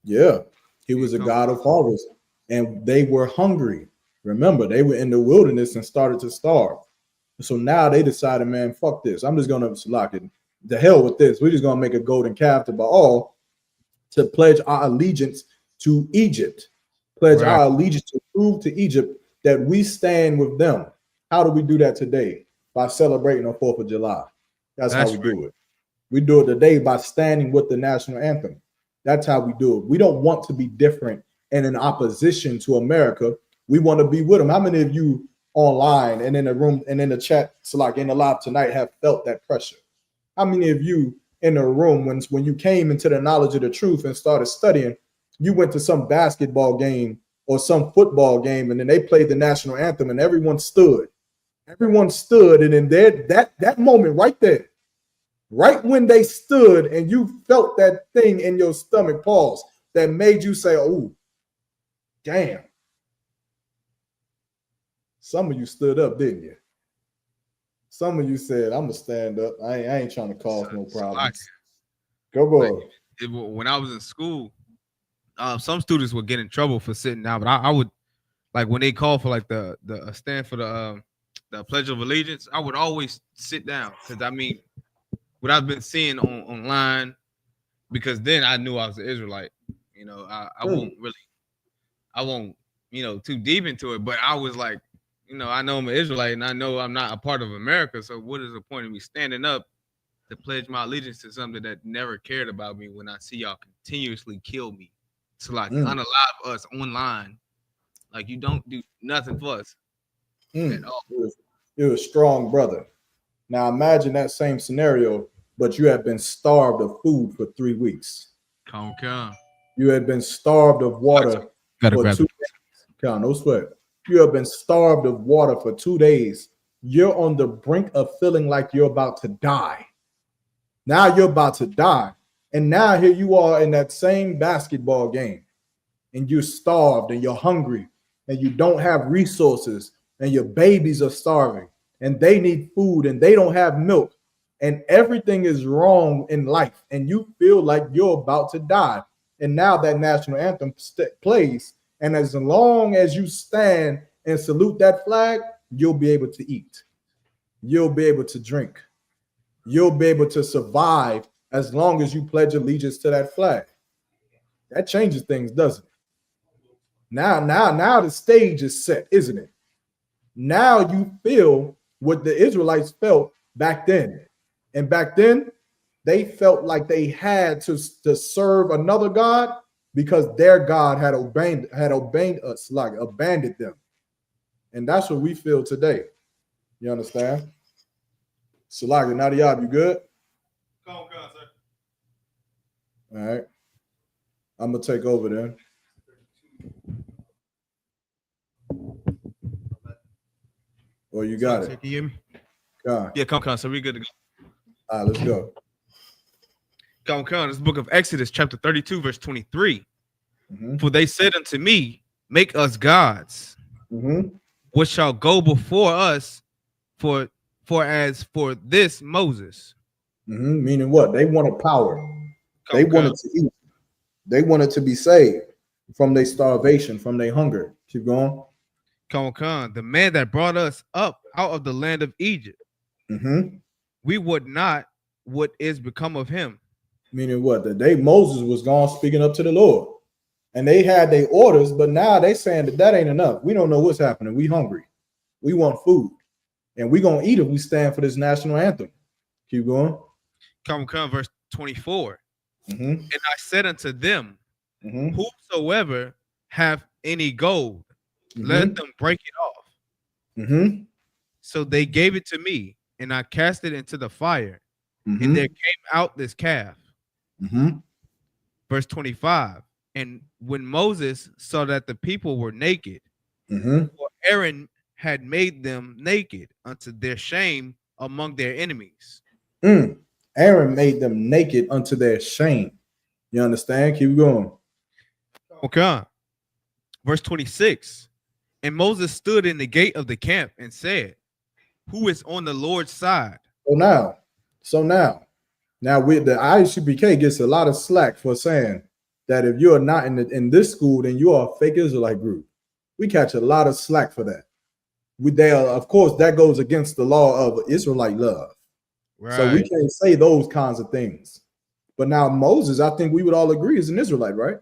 Yeah, he was a god of harvest, and they were hungry. Remember, they were in the wilderness and started to starve. So now they decided, man, fuck this. I'm just gonna lock it. The hell with this. We're just gonna make a golden calf to Baal to pledge our allegiance to Egypt. Pledge our allegiance to prove to Egypt that we stand with them. How do we do that today? By celebrating on 4th of July. That's how we do it. We do it today by standing with the national anthem. That's how we do it. We don't want to be different and in opposition to America. We want to be with them. How many of you online and in the room and in the chat, so like in the live tonight, have felt that pressure? How many of you in the room, when you came into the knowledge of the truth and started studying, you went to some basketball game or some football game and then they played the national anthem and everyone stood? Everyone stood, and in there, that moment right there, right when they stood and you felt that thing in your stomach, pause, that made you say, oh, damn. Some of you stood up, didn't you? Some of you said, I'm going to stand up. I ain't trying to cause no problems. Go, boy. When I was in school, some students would get in trouble for sitting down, but I would, like when they call for like the stand for the Pledge of Allegiance, I would always sit down because I mean, what I've been seeing online, because then I knew I was an Israelite. You know, I won't, you know, too deep into it, but I was like, you know, I know I'm an Israelite and I know I'm not a part of America. So what is the point of me standing up to pledge my allegiance to something that never cared about me when I see y'all continuously kill me? So like unalive us online, like you don't do nothing for us. You're a strong brother. Now imagine that same scenario, but you have been starved of food for 3 weeks. Come. You had been starved of water for 2 days. No sweat. You have been starved of water for 2 days. You're on the brink of feeling like you're about to die. Now you're about to die. And now here you are in that same basketball game. And you're starved and you're hungry and you don't have resources and your babies are starving and they need food and they don't have milk. and everything is wrong in life, and you feel like you're about to die. And now that national anthem plays, and as long as you stand and salute that flag, you'll be able to eat. You'll be able to drink. You'll be able to survive as long as you pledge allegiance to that flag. That changes things, doesn't it? Now the stage is set, isn't it? Now you feel what the Israelites felt back then. And back then, they felt like they had to serve another God because their God had obeyed us, like abandoned them. And that's what we feel today. You understand? Salaki, Nadiyab, you good? Come, sir. All right. I'm going to take over then. Well, you got it. Can you hear me? Come. Yeah, come, so we good to go. All right, let's go. Come, this is the book of Exodus, chapter 32, verse 23. Mm-hmm. For they said unto me, make us gods, which shall go before us, for as for this Moses. Meaning what? They wanted power. They wanted to eat. They wanted to be saved from their starvation, from their hunger. Keep going. Come, the man that brought us up out of the land of Egypt. We would not what is become of him. Meaning what? The day Moses was gone speaking up to the Lord. And they had their orders, but now they saying that ain't enough. We don't know what's happening. We hungry. We want food. And we going to eat if we stand for this national anthem. Keep going. Come, verse 24. And I said unto them, whosoever have any gold, let them break it off. So they gave it to me, and I cast it into the fire, and there came out this calf. Verse 25. And when Moses saw that the people were naked, for Aaron had made them naked unto their shame among their enemies. Aaron made them naked unto their shame. You understand? Keep going. Okay. Verse 26. And Moses stood in the gate of the camp and said, who is on the Lord's side? So now with the Isupk gets a lot of slack for saying that if you're not in this school, then you are a fake Israelite group. We catch a lot of slack for that. Of course, that goes against the law of Israelite love. Right. So we can't say those kinds of things. But now Moses, I think we would all agree, is an Israelite, right?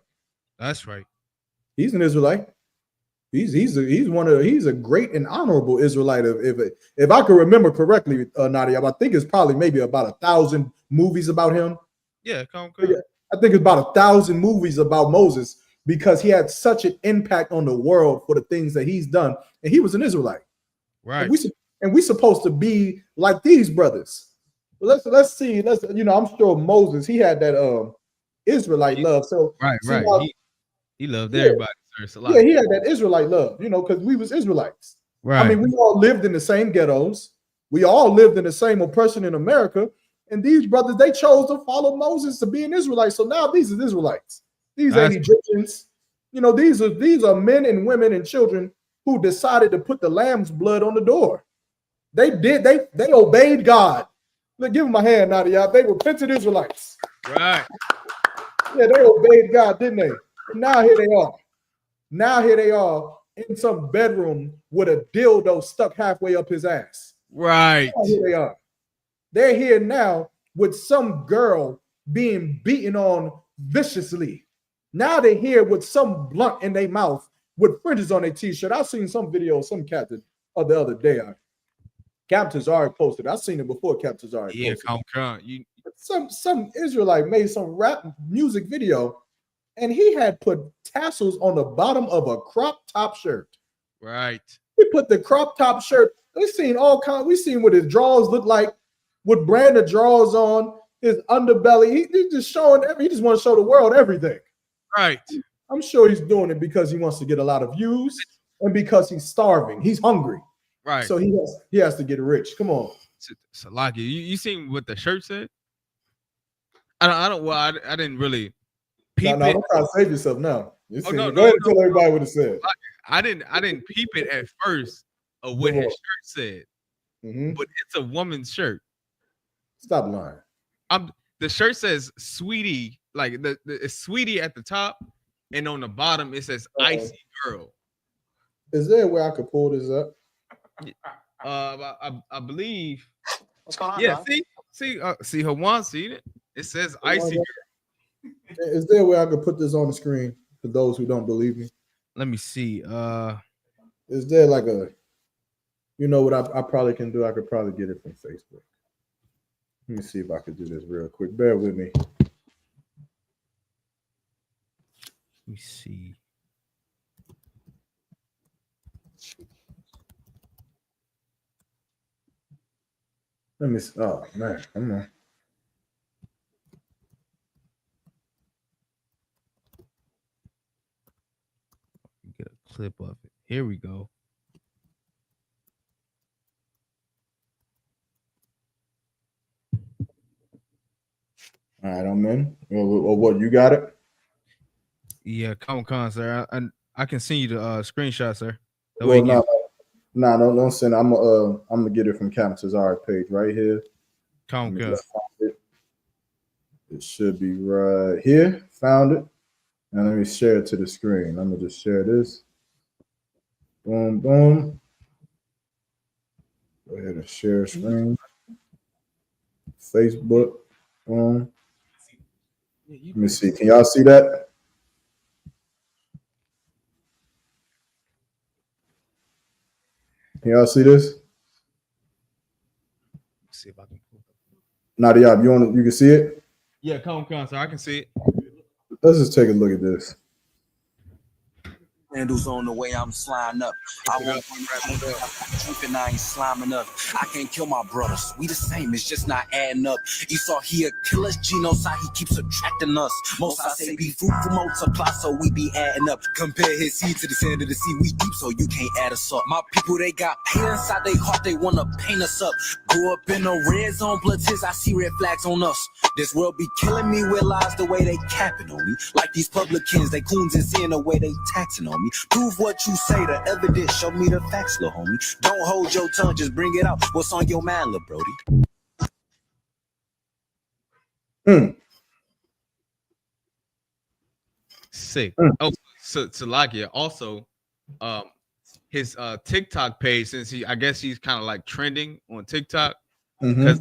That's right. He's an Israelite. He's a great and honorable Israelite. If I can remember correctly, Nadia, I think it's probably maybe about 1,000 movies about him. Yeah, come. I think it's about 1,000 movies about Moses because he had such an impact on the world for the things that he's done, and he was an Israelite. Right. And we're supposed to be like these brothers. Let's see. I'm sure Moses, he had that Israelite love. So right. He loved everybody. Yeah, he had that Israelite love, because we was Israelites. Right. I mean, we all lived in the same ghettos. We all lived in the same oppression in America. And these brothers, they chose to follow Moses to be an Israelite. So now these are Israelites. These ain't Egyptians. These are men and women and children who decided to put the lamb's blood on the door. They obeyed God. Look, give them a hand, Nadia. They repented Israelites. Right. Yeah, they obeyed God, didn't they? And now here they are in some bedroom with a dildo stuck halfway up his ass. Right. Now here they are. They're here now with some girl being beaten on viciously. Now they're here with some blunt in their mouth with fringes on their t-shirt. I've seen some video of some captain the other day. Captain Zari posted. I've seen it before. Captain Zari posted. Some Israelite made some rap music video, and he had put tassels on the bottom of a crop top shirt. Right. He put the crop top shirt. We've seen all kinds. We've seen what his drawers look like, what brand of drawers on, his underbelly. He's just showing he just wants to show the world everything. Right. I'm sure he's doing it because he wants to get a lot of views and because he's starving. He's hungry. Right. So he has to get rich. Come on. Salaki, you seen what the shirt said? I didn't really peep it. Don't try to save yourself now. Go ahead and tell everybody what it said. I didn't peep it at first of what his shirt said. But it's a woman's shirt. Stop lying. The shirt says "Sweetie," like it's "Sweetie" at the top, and on the bottom it says "Icy Girl." Is there a way I could pull this up? I believe. What's going on? Yeah, Dog? see Hawan, see it? It says "Icy Girl." Is there a way I could put this on the screen for those who don't believe me? Let me see. Is there like a, you know what I probably can do? I could probably get it from Facebook. Let me see if I could do this real quick. Bear with me. Let me see. Let me. Oh man, come on. Get a clip of it. Here we go. All right, I'm in. Or what? You got it? Yeah, Con, sir. I can send you the screenshot, sir. That Well, way don't send. I'm gonna get it from Captain Cesar's page right here. Con. It should be right here. Found it. And let me share it to the screen. I'm gonna just share this. Boom, boom. Go ahead and share screen. Facebook. Boom. Let me see. Can y'all see that? Can y'all see this? Let's see if I can pull it. Nadia, you can see it? Yeah, Con, sir. I can see it. Let's just take a look at this. Handles on the way I'm sliding up. I won't tripping, I ain't sliming up. I can't kill my brothers. We the same, it's just not adding up. Esau, he a killer. Genocide, he keeps attracting us. Most I say be fruitful, multiply, so we be adding up. Compare his seed to the sand of the sea, we deep, so you can't add us up. My people, they got hate inside their heart, they wanna paint us up. Grew up in a red zone, blood tears, I see red flags on us. This world be killing me with lies the way they capping on me. Like these publicans, they coons and seeing the way they taxing on me. Prove what you say, the evidence, show me the facts, little homie. Don't hold your tongue, just bring it out. What's on your mind, little Brody? Sick. Oh, so Salakia also, his TikTok page, since I guess he's kind of like trending on TikTok because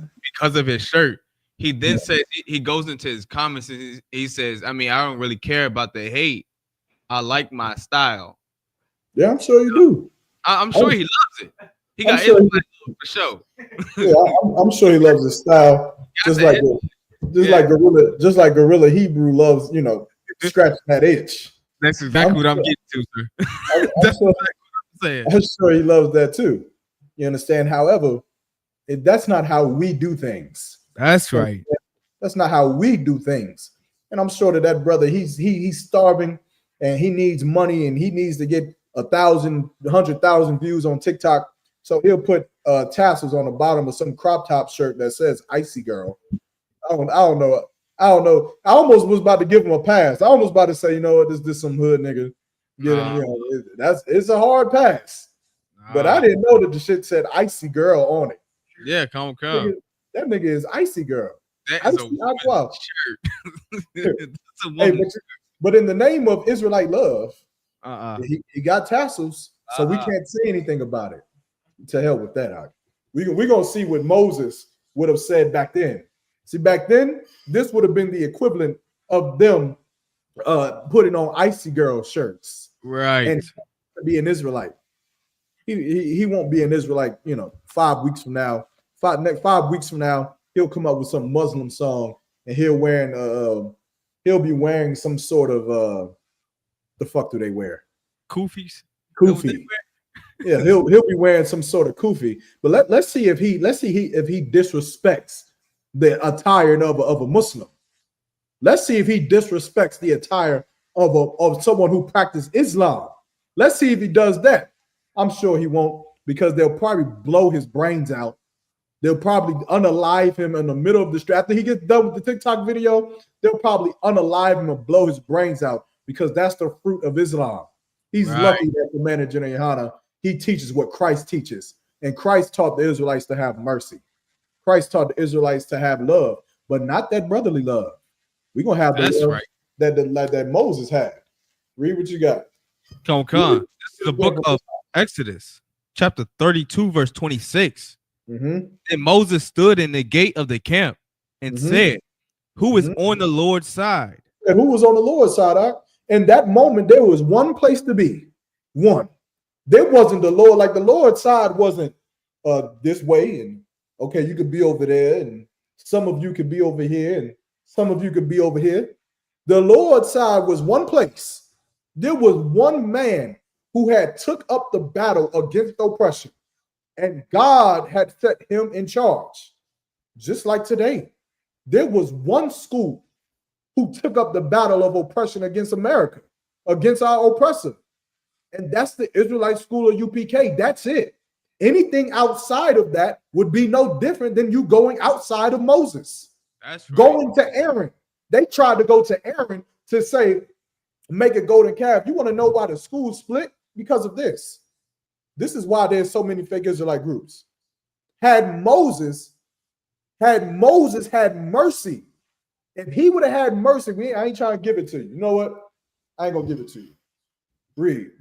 of his shirt. He then says he goes into his comments and he says, I mean, I don't really care about the hate. I like my style. Yeah, I'm sure you do. I'm sure he loves it. He got sure it for sure. Yeah, I'm sure he loves his style, just like Gorilla Hebrew loves, scratching that itch. That's exactly what I'm getting to, sir. That's what I'm saying. I'm sure he loves that too. You understand? However, that's not how we do things. That's right. That's not how we do things. And I'm sure that brother, he's starving and he needs money and he needs to get 1,000, 100,000 views on TikTok. So he'll put tassels on the bottom of some crop top shirt that says "Icy Girl." I don't know. I almost was about to give him a pass. I almost about to say, you know what, this some hood nigga. Get him, it's a hard pass. But I didn't know that the shit said "Icy Girl" on it. Yeah, come. That nigga is Icy Girl. That is a woman's shirt. That's a woman's shirt. But in the name of Israelite love, he got tassels, so we can't say anything about it. To hell with that. We're going to see what Moses would have said back then. See, back then, this would have been the equivalent of them putting on Icy Girl shirts. Right. And be an Israelite. He won't be an Israelite, 5 weeks from now. 5 weeks from now, he'll come up with some Muslim song and he'll be wearing some sort of the fuck do they wear? Kufis. Kufi. Yeah, he'll be wearing some sort of kufi. But let's see if he disrespects the attire of a Muslim. Let's see if he disrespects the attire of someone who practices Islam. Let's see if he does that. I'm sure he won't, because they'll probably blow his brains out. They'll probably unalive him in the middle of the street. After he gets done with the TikTok video, they'll probably unalive him and blow his brains out, because that's the fruit of Islam. He's lucky that the man of Janayana, he teaches what Christ teaches. And Christ taught the Israelites to have mercy. Christ taught the Israelites to have love, but not that brotherly love. We're gonna have the That's love right. that Moses had. Read what you got. Come on. This is the book of Exodus, chapter 32, verse 26. Mm-hmm. And Moses stood in the gate of the camp and said, who is on the Lord's side? And who was on the Lord's side? In that moment, there was one place to be. One. There wasn't the Lord, like the Lord's side wasn't this way, and okay, you could be over there, and some of you could be over here, and some of you could be over here. The Lord's side was one place. There was one man who had took up the battle against oppression, and God had set him in charge. Just like today, there was one school who took up the battle of oppression against America, against our oppressor. And that's the Israelite school of UPK. That's it. Anything outside of that would be no different than you going outside of Moses. That's right. Going to Aaron. They tried to go to Aaron to say, make a golden calf. You want to know why the school split? Because of this. This is why there's so many fake Israelite groups. Had Moses had mercy, if he would have had mercy, I ain't trying to give it to you. You know what? I ain't gonna give it to you. Read.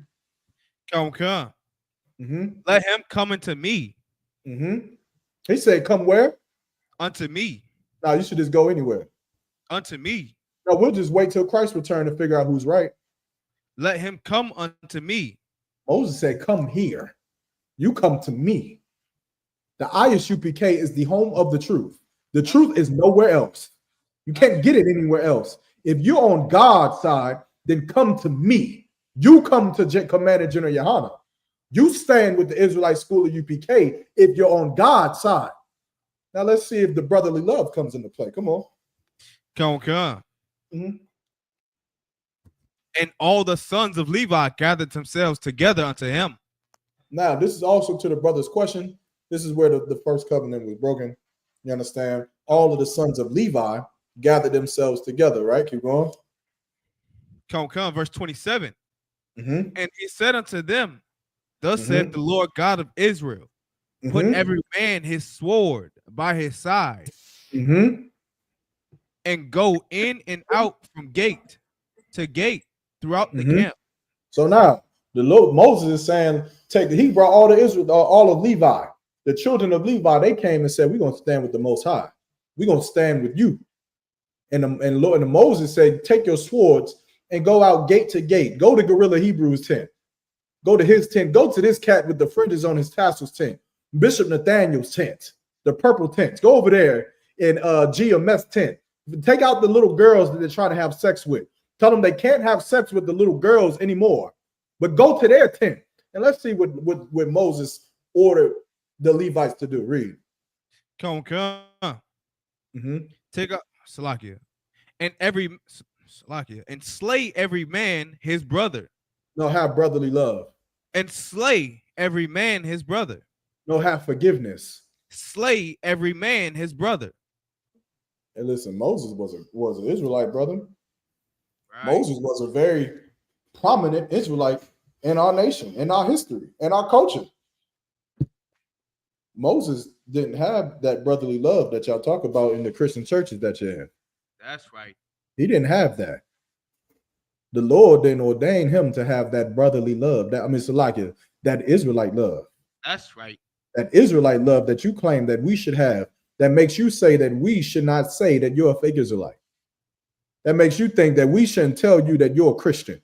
Come. Let him come unto me. He said, come where? Unto me. No, you should just go anywhere. Unto me. No, we'll just wait till Christ return to figure out who's right. Let him come unto me. Moses said, come here. You come to me. The Isupk is the home of the truth. The truth is nowhere else. You can't get it anywhere else. If you're on God's side, then come to me. You come to Commander General Yohana. You stand with the Israelite school of UPK if you're on God's side. Now let's see if the brotherly love comes into play. Come on. Come. And all the sons of Levi gathered themselves together unto him. Now, this is also to the brother's question. This is where the first covenant was broken. You understand? All of the sons of Levi gathered themselves together, right? Keep going. Come, verse 27. And he said unto them, thus saith the Lord God of Israel, put every man his sword by his side, and go in and out from gate to gate throughout the camp. So now the Lord Moses is saying, he brought all the Israel, all of Levi, the children of Levi. They came and said, we're going to stand with the Most High. We're going to stand with you. And Moses said, take your swords and go out gate to gate. Go to Gorilla Hebrew's tent. Go to his tent. Go to this cat with the fringes on his tassel's tent. Bishop Nathaniel's tent. The purple tents. Go over there in GMS tent. Take out the little girls that they're trying to have sex with. Tell them they can't have sex with the little girls anymore. But go to their tent. And let's see what Moses ordered the Levites to do. Read. Come. Take up Salakia. And slay every man his brother. No, have brotherly love. And slay every man his brother. No, have forgiveness. Slay every man his brother. And listen, Moses was an Israelite brother. Right. Moses was a very prominent Israelite in our nation, in our history, in our culture. Moses didn't have that brotherly love that y'all talk about in the Christian churches that you're in. That's right. He didn't have that. The Lord didn't ordain him to have that brotherly love. That Israelite love. That's right. That Israelite love that you claim that we should have, that makes you say that we should not say that you're a fake Israelite. That makes you think that we shouldn't tell you that you're a Christian.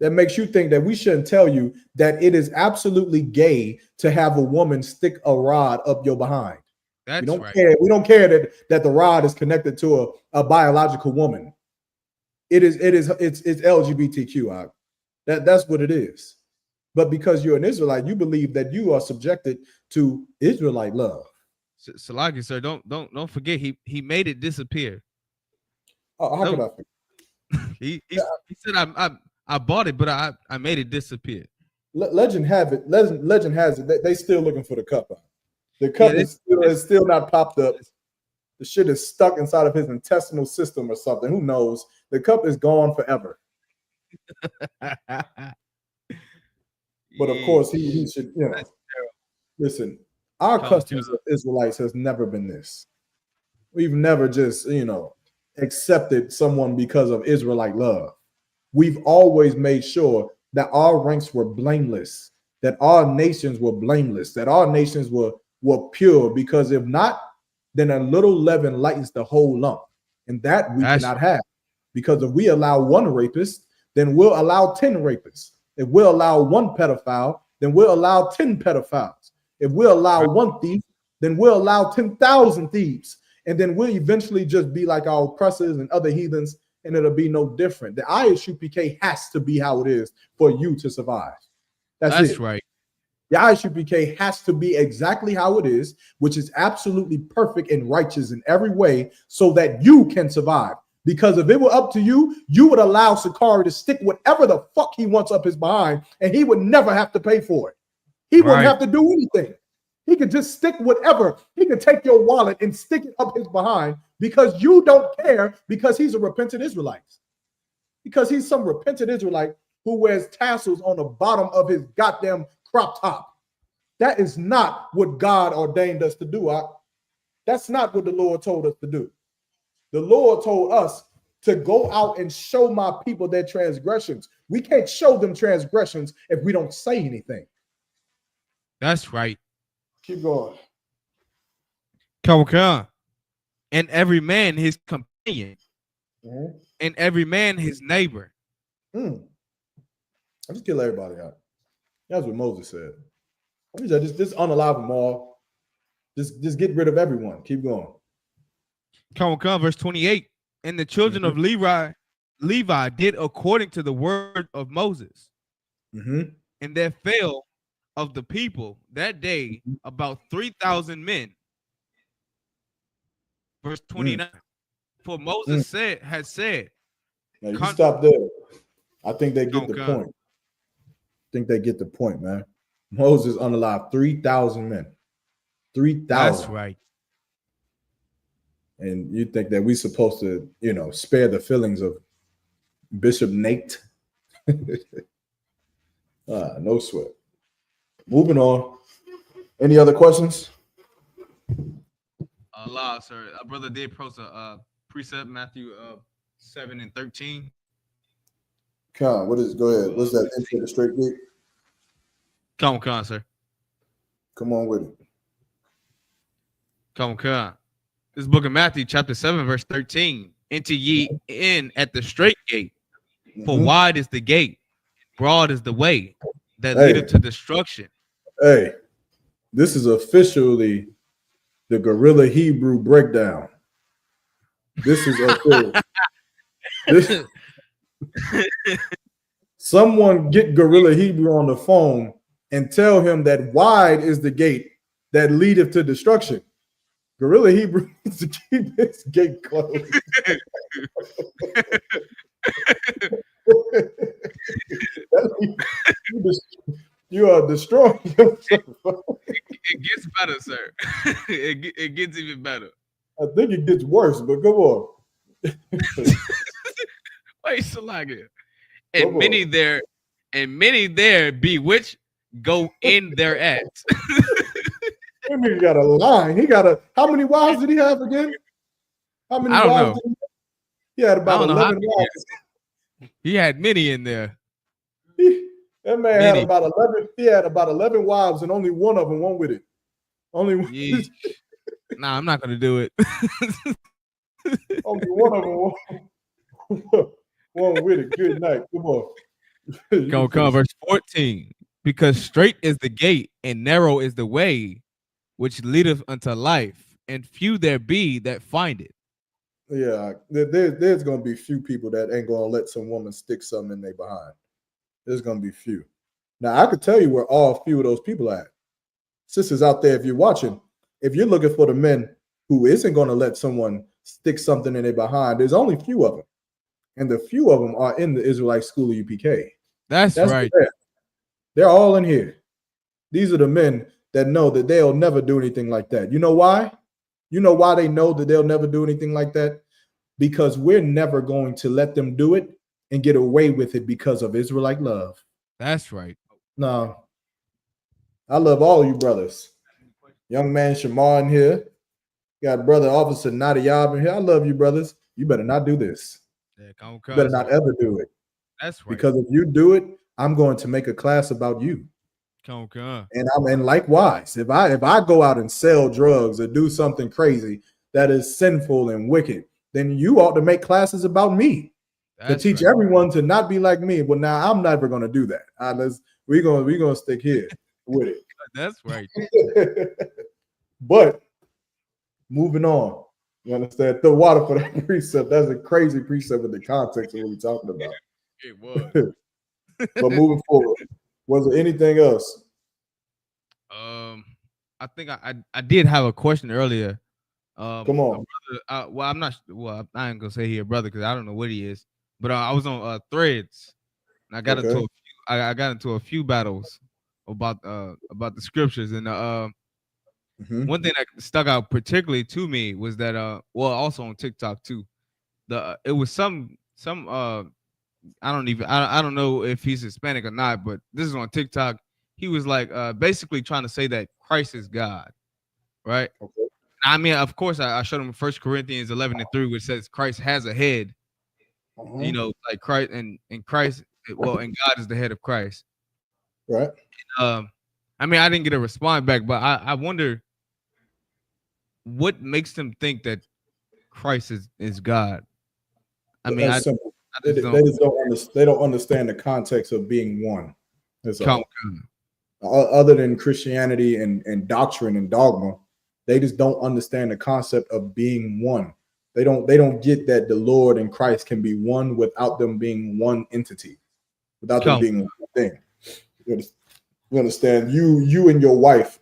That makes you think that we shouldn't tell you that it is absolutely gay to have a woman stick a rod up your behind. That's we don't right. care. We don't care that the rod is connected to a biological woman. It's LGBTQ. That's what it is. But because you're an Israelite, you believe that you are subjected to Israelite love. Salaki, sir, don't forget he made it disappear. Oh, how could I forget? He said I bought it, but I made it disappear. Legend has it. They still looking for the cup. The cup is still not popped up. The shit is stuck inside of his intestinal system or something. Who knows? The cup is gone forever. But of course, he should, listen, Our customs of Israelites has never been this. We've never just, accepted someone because of Israelite love. We've always made sure that our ranks were blameless, that our nations were blameless, that our nations were pure, because if not, then a little leaven lightens the whole lump. And that we cannot have. Because if we allow one rapist, then we'll allow 10 rapists. If we'll allow one pedophile, then we'll allow 10 pedophiles. If we'll allow one thief, then we'll allow 10,000 thieves. And then we'll eventually just be like our oppressors and other heathens, and it'll be no different. The Isupk has to be how it is for you to survive. That's it. Right. The Isupk has to be exactly how it is, which is absolutely perfect and righteous in every way, so that you can survive. Because if it were up to you, you would allow Sakari to stick whatever the fuck he wants up his behind, and he would never have to pay for it. He wouldn't have to do anything. He could just stick whatever. He could take your wallet and stick it up his behind, because you don't care, because he's a repentant Israelite. Because he's some repentant Israelite who wears tassels on the bottom of his goddamn crop top. That is not what God ordained us to do. That's not what the Lord told us to do. The Lord told us to go out and show my people their transgressions. We can't show them transgressions if we don't say anything. That's right. Keep going. Come. And every man his companion, and every man his neighbor. I just kill everybody out. That's what Moses said. Just unalive them all. Just get rid of everyone. Keep going. Come, verse 28. And the children of Levi did according to the word of Moses. And there fell of the people that day about 3,000 men. Verse 29. For Moses had said. Now you stop there. I think they get the point. I think they get the point, man. Moses unalived 3,000 men. 3,000. That's right. And you think that we're supposed to, spare the feelings of Bishop Nate? No sweat. Moving on. Any other questions? Allah, sir. A brother did post a precept, Matthew 7 and 13. Con, what is? Go ahead. What's that? Enter the straight gate. Come, sir. Come on with it. Come. This book of Matthew, chapter 7, verse 13. Enter ye in at the straight gate, for wide is the gate, broad is the way that leadeth to destruction. Hey, this is officially the Gorilla Hebrew breakdown. This is official. Someone get Gorilla Hebrew on the phone and tell him that wide is the gate that leadeth to destruction. Gorilla Hebrew needs to keep this gate closed. You are destroying yourself. It gets better, sir. It gets even better. I think it gets worse, but come on. Wait, so like it. And many there be which go in their acts. That nigga got a line. How many wives did he have again? How many wives did he had about 11 wives. He had many in there. That man had about 11. He had about 11 wives, and only one of them went with it. Only one. Nah, I'm not gonna do it. Only one of them went with it. Good night. Come on. Come, verse 14. Because straight is the gate, and narrow is the way which leadeth unto life, and few there be that find it. Yeah, there's gonna be few people that ain't gonna let some woman stick something in their behind. There's gonna be few. Now I could tell you where all few of those people are at. Sisters out there, if you're watching, if you're looking for the men who isn't gonna let someone stick something in their behind, there's only few of them, and the few of them are in the Israelite school of UPK. That's right. They're all in here. These are the men that know that they'll never do anything like that. You know why? You know why they know that they'll never do anything like that? Because we're never going to let them do it and get away with it because of Israelite love. That's right. No. I love all you brothers. Young man Shamar in here. Got brother Officer Nadiyab in here. I love you, brothers. You better not do this. Yeah, You better not ever do it. That's right. Because if you do it, I'm going to make a class about you. Come. And likewise, if I go out and sell drugs or do something crazy that is sinful and wicked, then you ought to make classes about me to teach everyone to not be like me. But now I'm never going to do that. We're gonna stick here with it. That's right. But moving on, you understand? The water for that precept. That's a crazy precept with the context of what we're talking about. It was. But moving forward, was there anything else? I think I did have a question earlier. Come on. Brother, I'm not. Well, I ain't gonna say here, brother, because I don't know what he is. But I was on Threads, and I got into a few. I got into a few battles about the scriptures, and one thing that stuck out particularly to me was that also on TikTok too. It was some I don't know if he's Hispanic or not, but this is on TikTok. He was like basically trying to say that Christ is God, right? Okay. I mean, of course, I showed him 1 Corinthians 11:3, which says Christ has a head. You know, like Christ and Christ, and God is the head of Christ. Right. And, I mean, I didn't get a response back, but I wonder what makes them think that Christ is God. I mean, they don't understand the context of being one. That's all. Other than Christianity and doctrine and dogma, they just don't understand the concept of being one. They don't get that the Lord and Christ can be one without them being one entity, without them being one thing. You understand? You and your wife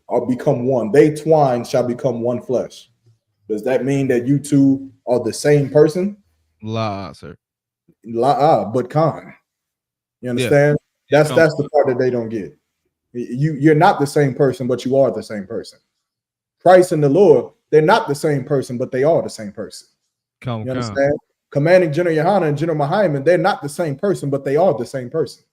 are become one. They twine shall become one flesh. Does that mean that you two are the same person? La, sir. But Khan. You understand? Yeah. That's the part that they don't get. You're not the same person, but you are the same person. Christ and the Lord, they're not the same person, but they are the same person. You understand? Commanding General Yohana and General Muhammad, they're not the same person, but they are the same person.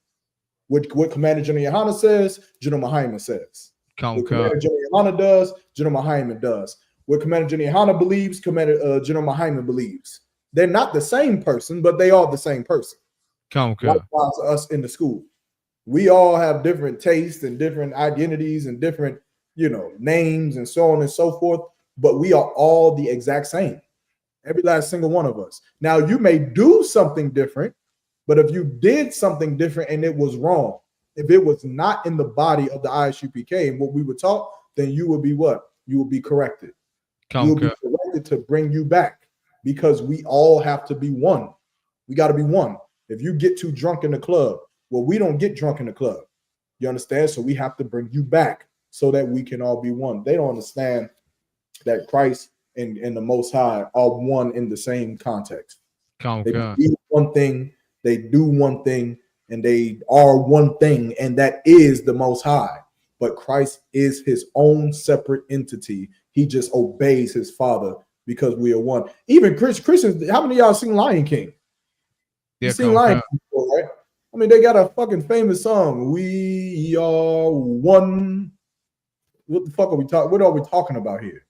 What Commanding General Yohana says, General Muhammad says. What Commander General Yohana does, General Muhammad does. What Commander General Yohana believes, Commander General Muhammad believes. They're not the same person, but they are the same person. Likewise, us in the school, we all have different tastes and different identities and different, names and so on and so forth. But we are all the exact same, every last single one of us. Now, you may do something different, but if you did something different and it was wrong, if it was not in the body of the Isupk and what we were taught, then you would be what? You will be corrected. You will be corrected to bring you back, because we all have to be one. We got to be one. If you get too drunk in the club, well, we don't get drunk in the club. You understand? So we have to bring you back so that we can all be one. They don't understand that Christ and the Most High are one in the same context. They do one thing, they do one thing, and they are one thing, and that is the Most High. But Christ is his own separate entity. He just obeys his Father because we are one. Even Christians, how many of y'all seen Lion King? You seen Lion King before, right? I mean, they got a fucking famous song. We are one. What the fuck are we talking? What are we talking about here?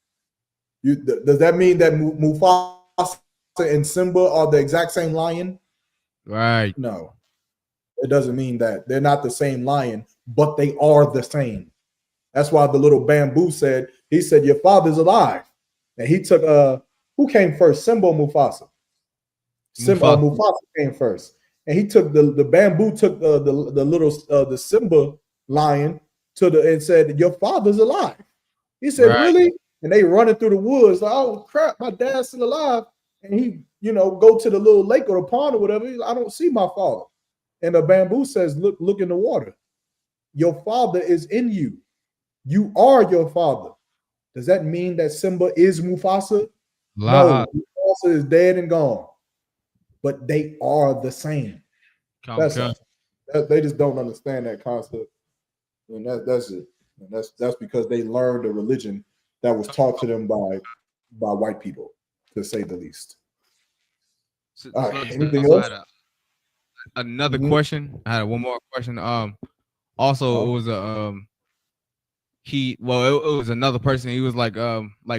Does that mean that Mufasa and Simba are the exact same lion? Right. No, it doesn't mean that. They're not the same lion, but they are the same. That's why the little bamboo said, he said, your father's alive. And he took who came first, Simba or Mufasa? Mufasa came first. And he took the bamboo, took the little the Simba lion and said, your father's alive. He said, really? And they running through the woods, like, oh crap, my dad's still alive. And he, go to the little lake or the pond or whatever. I don't see my father. And the bamboo says, look in the water. Your father is in you. You are your father. Does that mean that Simba is Mufasa? No, Mufasa is dead and gone. But they are the same. They just don't understand that concept. And that's it. And that's because they learned a religion that was taught to them by white people, to say the least. All right. Anything else? Another question. I had one more question. Also, it was it was another person. He was like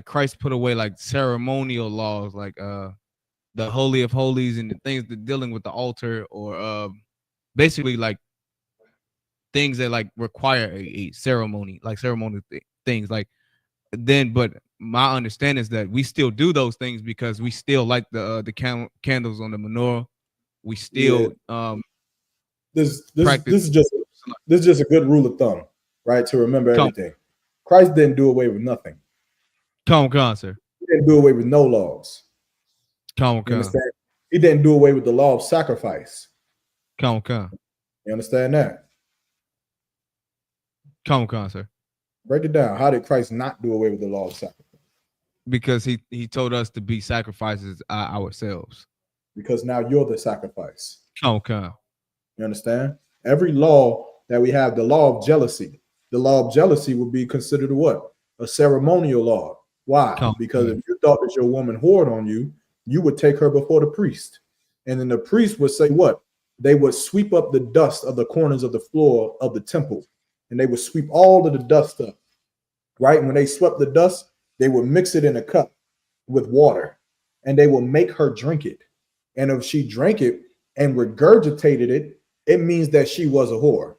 Christ put away like ceremonial laws, like the Holy of Holies and the things that dealing with the altar, or basically like things that like require a ceremony, like ceremonial things. Like then, but my understanding is that we still do those things because we still like the candles on the menorah. We still this practice. is just a good rule of thumb, right? To remember everything. Christ didn't do away with nothing. Come on, sir. He didn't do away with no laws. Come on. Understand? He didn't do away with the law of sacrifice. Come on. You understand that? Come on, sir. Break it down. How did Christ not do away with the law of sacrifice? Because he told us to be sacrifices ourselves. Because now you're the sacrifice. Okay. You understand? Every law that we have, the law of jealousy. The law of jealousy would be considered what? A ceremonial law. Why? Because if you thought that your woman whored on you, you would take her before the priest. And then the priest would say what? They would sweep up the dust of the corners of the floor of the temple. And they would sweep all of the dust up. Right? And when they swept the dust, they would mix it in a cup with water. And they would make her drink it. And if she drank it and regurgitated it, it means that she was a whore.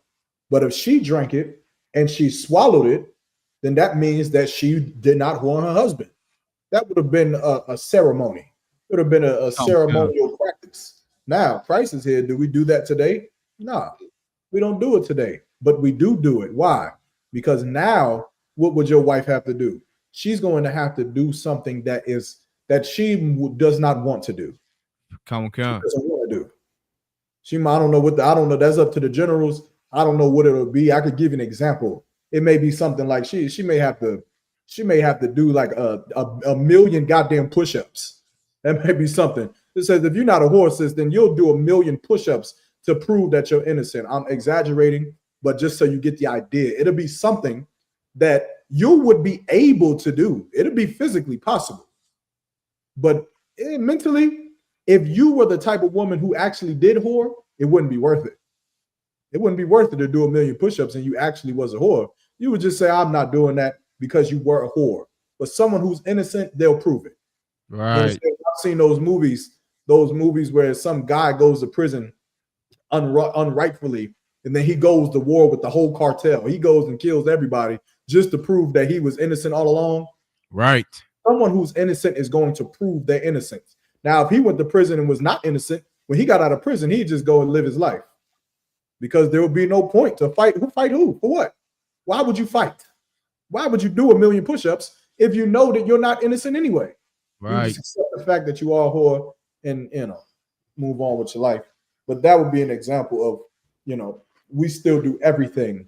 But if she drank it and she swallowed it, then that means that she did not whore her husband. That would have been a ceremony. It would have been a ceremonial practice. Now, Christ is here. Do we do that today? No, we don't do it today. But we do it. Why? Because now, what would your wife have to do? She's going to have to do something that she does not want to do. She doesn't want to do. I don't know. That's up to the generals. I don't know what it'll be. I could give you an example. It may be something like she may have to do like a million goddamn push-ups. That may be something. It says if you're not a whore, sis, then you'll do a million push-ups to prove that you're innocent. I'm exaggerating, but just so you get the idea, it'll be something that you would be able to do. It'll be physically possible. But mentally, if you were the type of woman who actually did whore, it wouldn't be worth it. It wouldn't be worth it to do a million push-ups and you actually was a whore. You would just say, I'm not doing that because you were a whore. But someone who's innocent, they'll prove it. Right. I've seen those movies where some guy goes to prison unrightfully, and then he goes to war with the whole cartel. He goes and kills everybody just to prove that he was innocent all along. Right. Someone who's innocent is going to prove their innocence. Now, if he went to prison and was not innocent, when he got out of prison, he'd just go and live his life. Because there would be no point to fight. Who fight who? For what? Why would you fight? Why would you do a million push-ups if you know that you're not innocent anyway? Right. You just accept the fact that you are a whore and move on with your life. But that would be an example of, we still do everything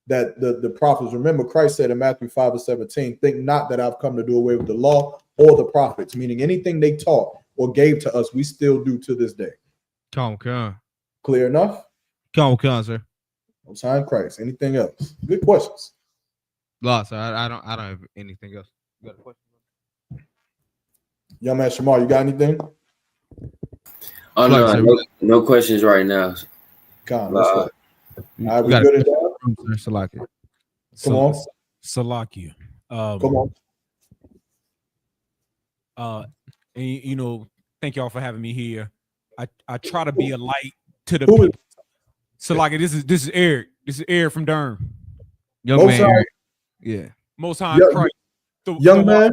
that the prophets. Remember, Christ said in Matthew 5:17, think not that I've come to do away with the law or the prophets, meaning anything they taught or gave to us, we still do to this day. Come. Clear enough? Come, sir. I'm sign Christ. Anything else? Good questions. Lost. I don't have anything else. You got a question? Young man Shamar, you got anything? Oh no questions right now. Come on, all right, we good at that? Salakia. Come on. Salakia. Come on. And thank y'all for having me here. I try to be a light to the people. Salakia, this is Eric. This is Eric from Durham. Young man. Eric. Yeah. Most High Christ. Young man.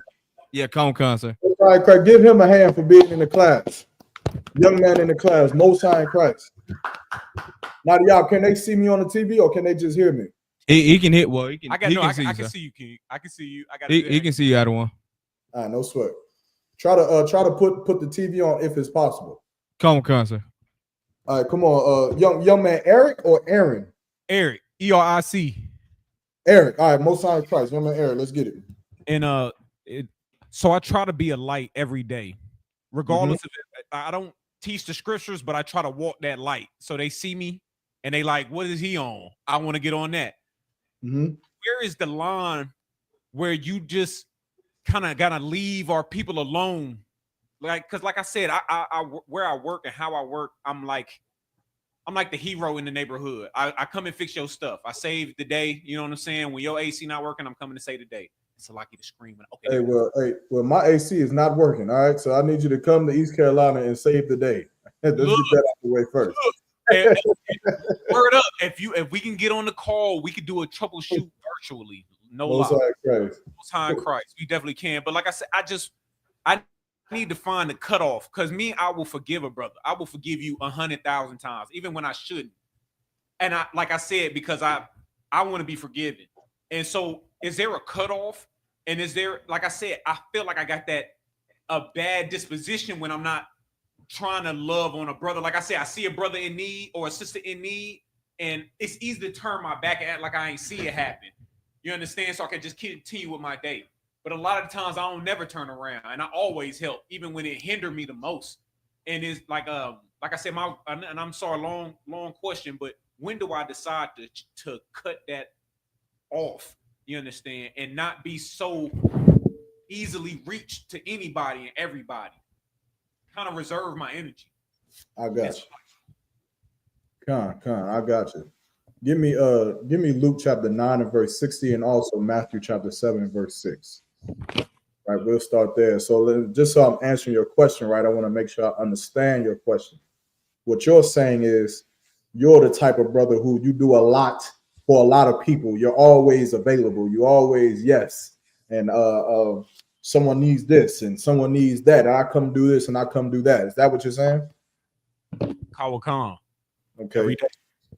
Yeah, come, sir. Most High Christ. Give him a hand for being in the class. Young man in the class. Most High Christ. Now, y'all, can they see me on the TV or can they just hear me? He can hit. Well, he can. I can see you, King. I can see you. I got. He can see you out of one. All right, no sweat. Try to put the TV on if it's possible. Come, sir. All right, come on. Young man, Eric or Aaron? Eric. ERIC. Eric. All right, Most High Christ. Young man, Eric. Let's get it. And so I try to be a light every day, regardless of it. I don't teach the scriptures, but I try to walk that light so they see me and they like, what is he on? I want to get on that. Where is the line where you just kind of gotta leave our people alone? Like, because like I said, I where I work and how I work, I'm like, I'm like the hero in the neighborhood. I come and fix your stuff. I save the day. You know what I'm saying? When your AC not working, I'm coming to save the day. It's lucky to scream. Okay. Well, my AC is not working. All right, so I need you to come to East Carolina and save the day. Let's get that out the way first. Word up! If we can get on the call, we could do a troubleshoot virtually. No lie. Most High Christ, we definitely can. But like I said, I need to find the cutoff, because I will forgive a brother. I will forgive you 100,000 times, even when I shouldn't. And like I said, because I want to be forgiven. And so, is there a cutoff? And is there, like I said, I feel like I got a bad disposition when I'm not trying to love on a brother. Like I said, I see a brother in need or a sister in need, and it's easy to turn my back and act like I ain't see it happen. You understand? So I can just continue with my day. But a lot of the times I don't never turn around, and I always help, even when it hindered me the most. And it's like I said, and I'm sorry, long question, but when do I decide to cut that off? You understand? And not be so easily reached to anybody and everybody. Kind of reserve my energy. I got you. Con, I got you. Give me Luke chapter 9 and verse 60, and also Matthew chapter 7 and verse 6. Right, we'll start there. So just so I'm answering your question, right, I want to make sure I understand your question. What you're saying is you're the type of brother who you do a lot for a lot of people. You're always available. You always yes. And someone needs this and someone needs that. I come do this and I come do that. Is that what you're saying? Kawakan. Okay.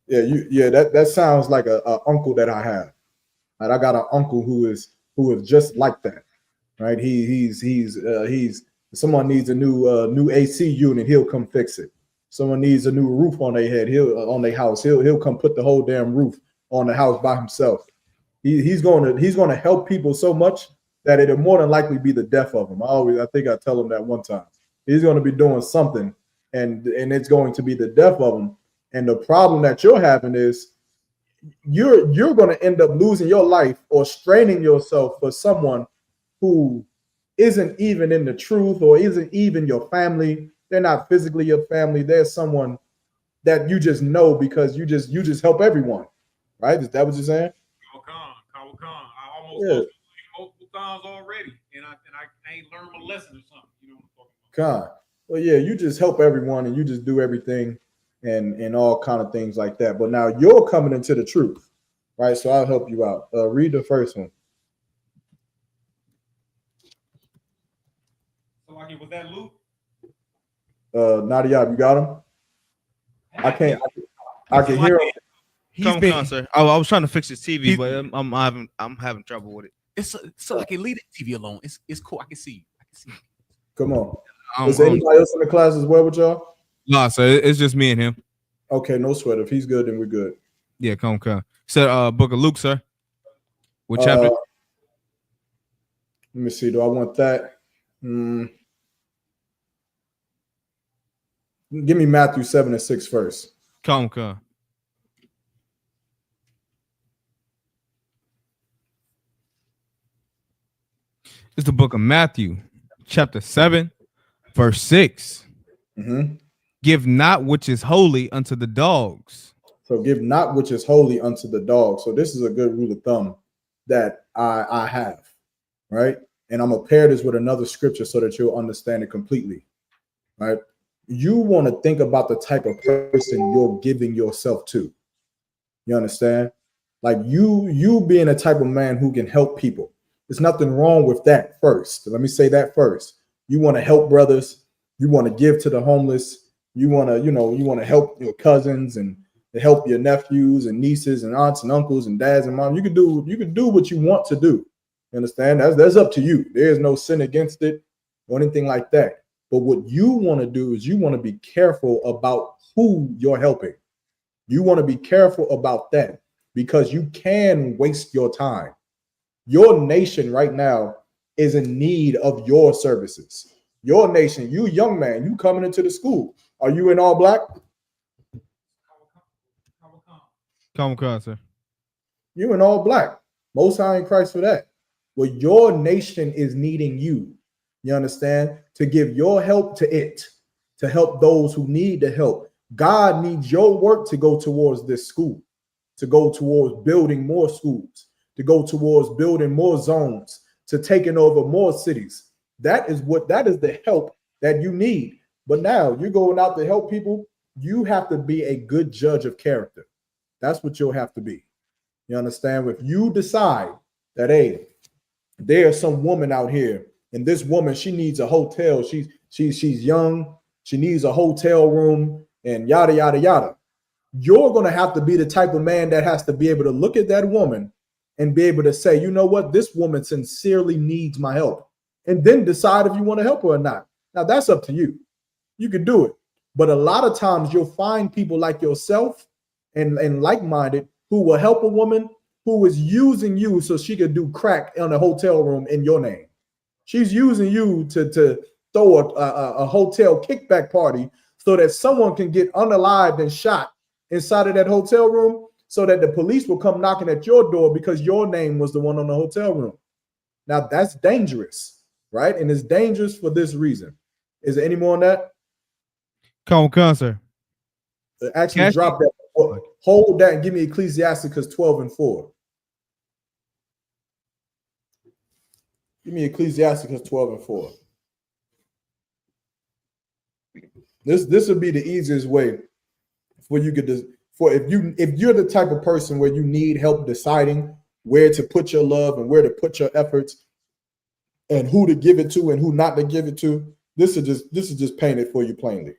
Yeah. That sounds like a uncle that I have. Right? I got an uncle who is just like that. Right? He's someone needs a new AC unit, he'll come fix it. Someone needs a new roof on their head, on their house, he'll come put the whole damn roof on the house by himself. He's going to help people so much that it'll more than likely be the death of him. I think I tell him that one time. He's going to be doing something, and it's going to be the death of him. And the problem that you're having is you're going to end up losing your life or straining yourself for someone who isn't even in the truth or isn't even your family. They're not physically your family. They're someone that you just know because you just help everyone. Right? Is that what you're saying? Kawakan. I almost lost multiple times already, and I ain't learned my lesson or something. You know what I'm talking about? God. Well, yeah, you just help everyone and you just do everything and all kind of things like that. But now you're coming into the truth, right? So I'll help you out. Read the first one. So, was that Luke? Nadia, you got him? I can hear him. Come on, sir. I was trying to fix his TV, but I'm having trouble with it. It's so I can leave the TV alone. It's cool. I can see you. Come on. Is anybody else in the class as well with y'all? No, sir. It's just me and him. Okay, no sweat. If he's good, then we're good. Yeah, come. So, Book of Luke, sir. What chapter? Let me see. Do I want that? Give me Matthew 7 and 6 first. Come. It's the book of Matthew, chapter 7, verse 6. Mm-hmm. Give not which is holy unto the dogs. So give not which is holy unto the dogs. So this is a good rule of thumb that I have, right? And I'm going to pair this with another scripture so that you'll understand it completely, right? You want to think about the type of person you're giving yourself to. You understand? Like you being a type of man who can help people. There's nothing wrong with that first. Let me say that first. You want to help brothers. You want to give to the homeless. You want to help your cousins and to help your nephews and nieces and aunts and uncles and dads and moms. You can do what you want to do. You understand? That's up to you. There's no sin against it or anything like that. But what you want to do is you want to be careful about who you're helping. You want to be careful about that because you can waste your time. Your nation right now is in need of your services. Your nation, you young man, you coming into the school. Are you in all black? Come, sir. You in all black. Most High in Christ for that. Well, your nation is needing you. You understand? To give your help to it, to help those who need the help. God needs your work to go towards this school, to go towards building more schools, to go towards building more zones, to taking over more cities. That is the help that you need. But now you're going out to help people. You have to be a good judge of character. That's what you'll have to be. You understand? If you decide that, hey, there's some woman out here, and this woman, she needs a hotel. She's young. She needs a hotel room, and yada, yada, yada. You're going to have to be the type of man that has to be able to look at that woman and be able to say, you know what, this woman sincerely needs my help, and then decide if you want to help her or not. Now, that's up to you. You can do it. But a lot of times you'll find people like yourself and like-minded who will help a woman who is using you so she could do crack in a hotel room in your name. She's using you to throw a hotel kickback party so that someone can get unalived and shot inside of that hotel room, so that the police will come knocking at your door because your name was the one on the hotel room. Now, that's dangerous, right? And it's dangerous for this reason. Is there any more on that? Come on, sir. Actually, drop that. Hold that and give me Ecclesiasticus 12:4. Give me Ecclesiasticus 12:4. This would be the easiest way for you could if you're the type of person where you need help deciding where to put your love and where to put your efforts and who to give it to and who not to give it to. This is just paint it for you plainly.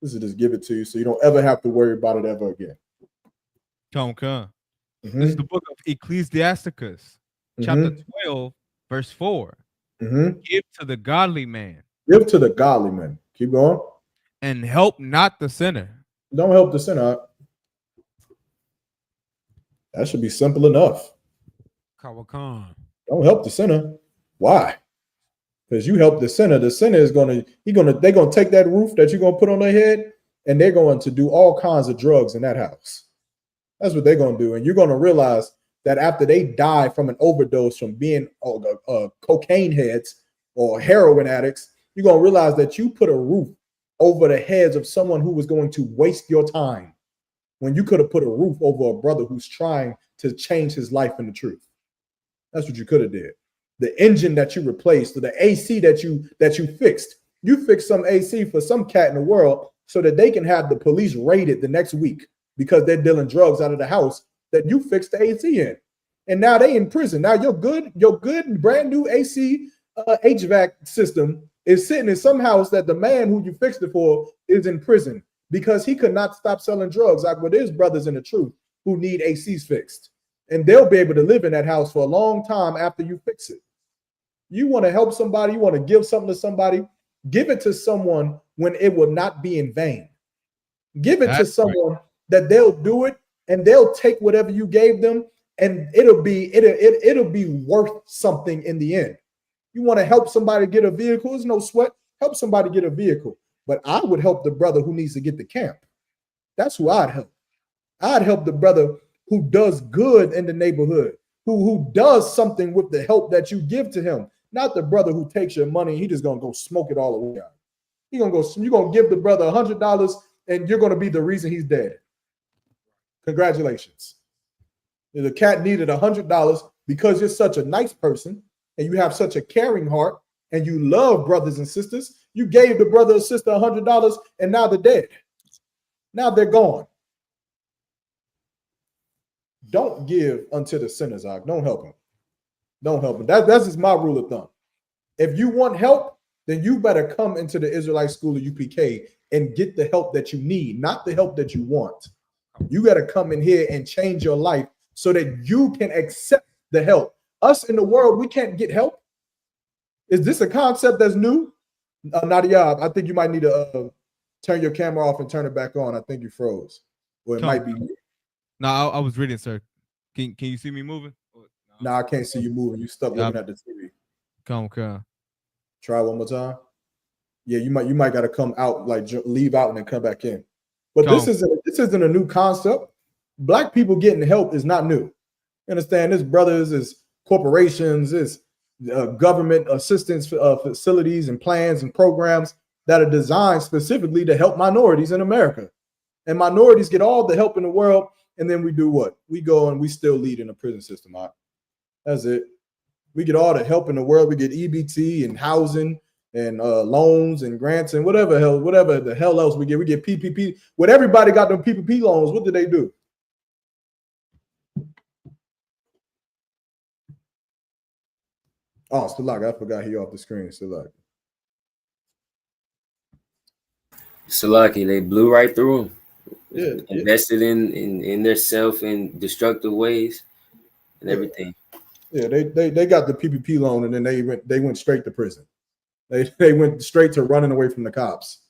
This is just give it to you so you don't ever have to worry about it ever again. Come. This is the book of Ecclesiasticus, chapter 12, verse 4. Give to the godly man. Give to the godly man. Keep going. And help not the sinner. Don't help the sinner. That should be simple enough. Kawakan. Don't help the sinner. Why? Because you help the sinner is they're gonna take that roof that you're gonna put on their head, and they're going to do all kinds of drugs in that house. That's what they're gonna do, and you're gonna realize that after they die from an overdose from being cocaine heads or heroin addicts, you're gonna realize that you put a roof over the heads of someone who was going to waste your time, when you could have put a roof over a brother who's trying to change his life in the truth. That's what you could have did. The engine that you replaced, or the AC that you fixed. You fixed some AC for some cat in the world so that they can have the police raided the next week because they're dealing drugs out of the house that you fixed the AC in. And now they in prison. Now your good brand new AC HVAC system is sitting in some house that the man who you fixed it for is in prison because he could not stop selling drugs. Like, well, there's brothers in the truth who need ACs fixed, and they'll be able to live in that house for a long time after you fix it. You want to help somebody, you want to give something to somebody, give it to someone when it will not be in vain. Give it to someone that they'll do it and they'll take whatever you gave them, and it'll be worth something in the end. You want to help somebody get a vehicle, there's no sweat. Help somebody get a vehicle. But I would help the brother who needs to get the camp. That's who I'd help. I'd help the brother who does good in the neighborhood, who does something with the help that you give to him. Not the brother who takes your money and he just gonna go smoke it all away. You're gonna give the brother $100 and you're gonna be the reason he's dead. Congratulations. The cat needed $100 because you're such a nice person and you have such a caring heart and you love brothers and sisters. You gave the brother or sister $100 and now they're dead. Now they're gone. Don't give unto the sinners. Don't help them. Don't help them. That's just my rule of thumb. If you want help, then you better come into the Israelite School of UPK and get the help that you need, not the help that you want. You got to come in here and change your life so that you can accept the help. Us in the world, we can't get help. Is this a concept that's new? Nadia, I think you might need to turn your camera off and turn it back on. I think you froze. Or it might be. No, I was reading, sir. Can you see me moving? No, I can't see you moving. You stuck looking at the TV. Come. Try one more time. Yeah, you might got to come out, like leave out and then come back in. But this isn't a new concept. Black people getting help is not new. You understand? This brothers, is corporations, is government assistance facilities and plans and programs that are designed specifically to help minorities in America. And minorities get all the help in the world, and then we do what? We go and we still lead in the prison system. Right? That's it. We get all the help in the world. We get EBT and housing and loans and grants and whatever the hell else we get. We get PPP. When everybody got them PPP loans, what did they do? Oh, Salak, I forgot he off the screen. Salak. Salaki, they blew right through them. Yeah, invested in their self in destructive ways and everything. Yeah, they got the PPP loan and then they went straight to prison. They went straight to running away from the cops.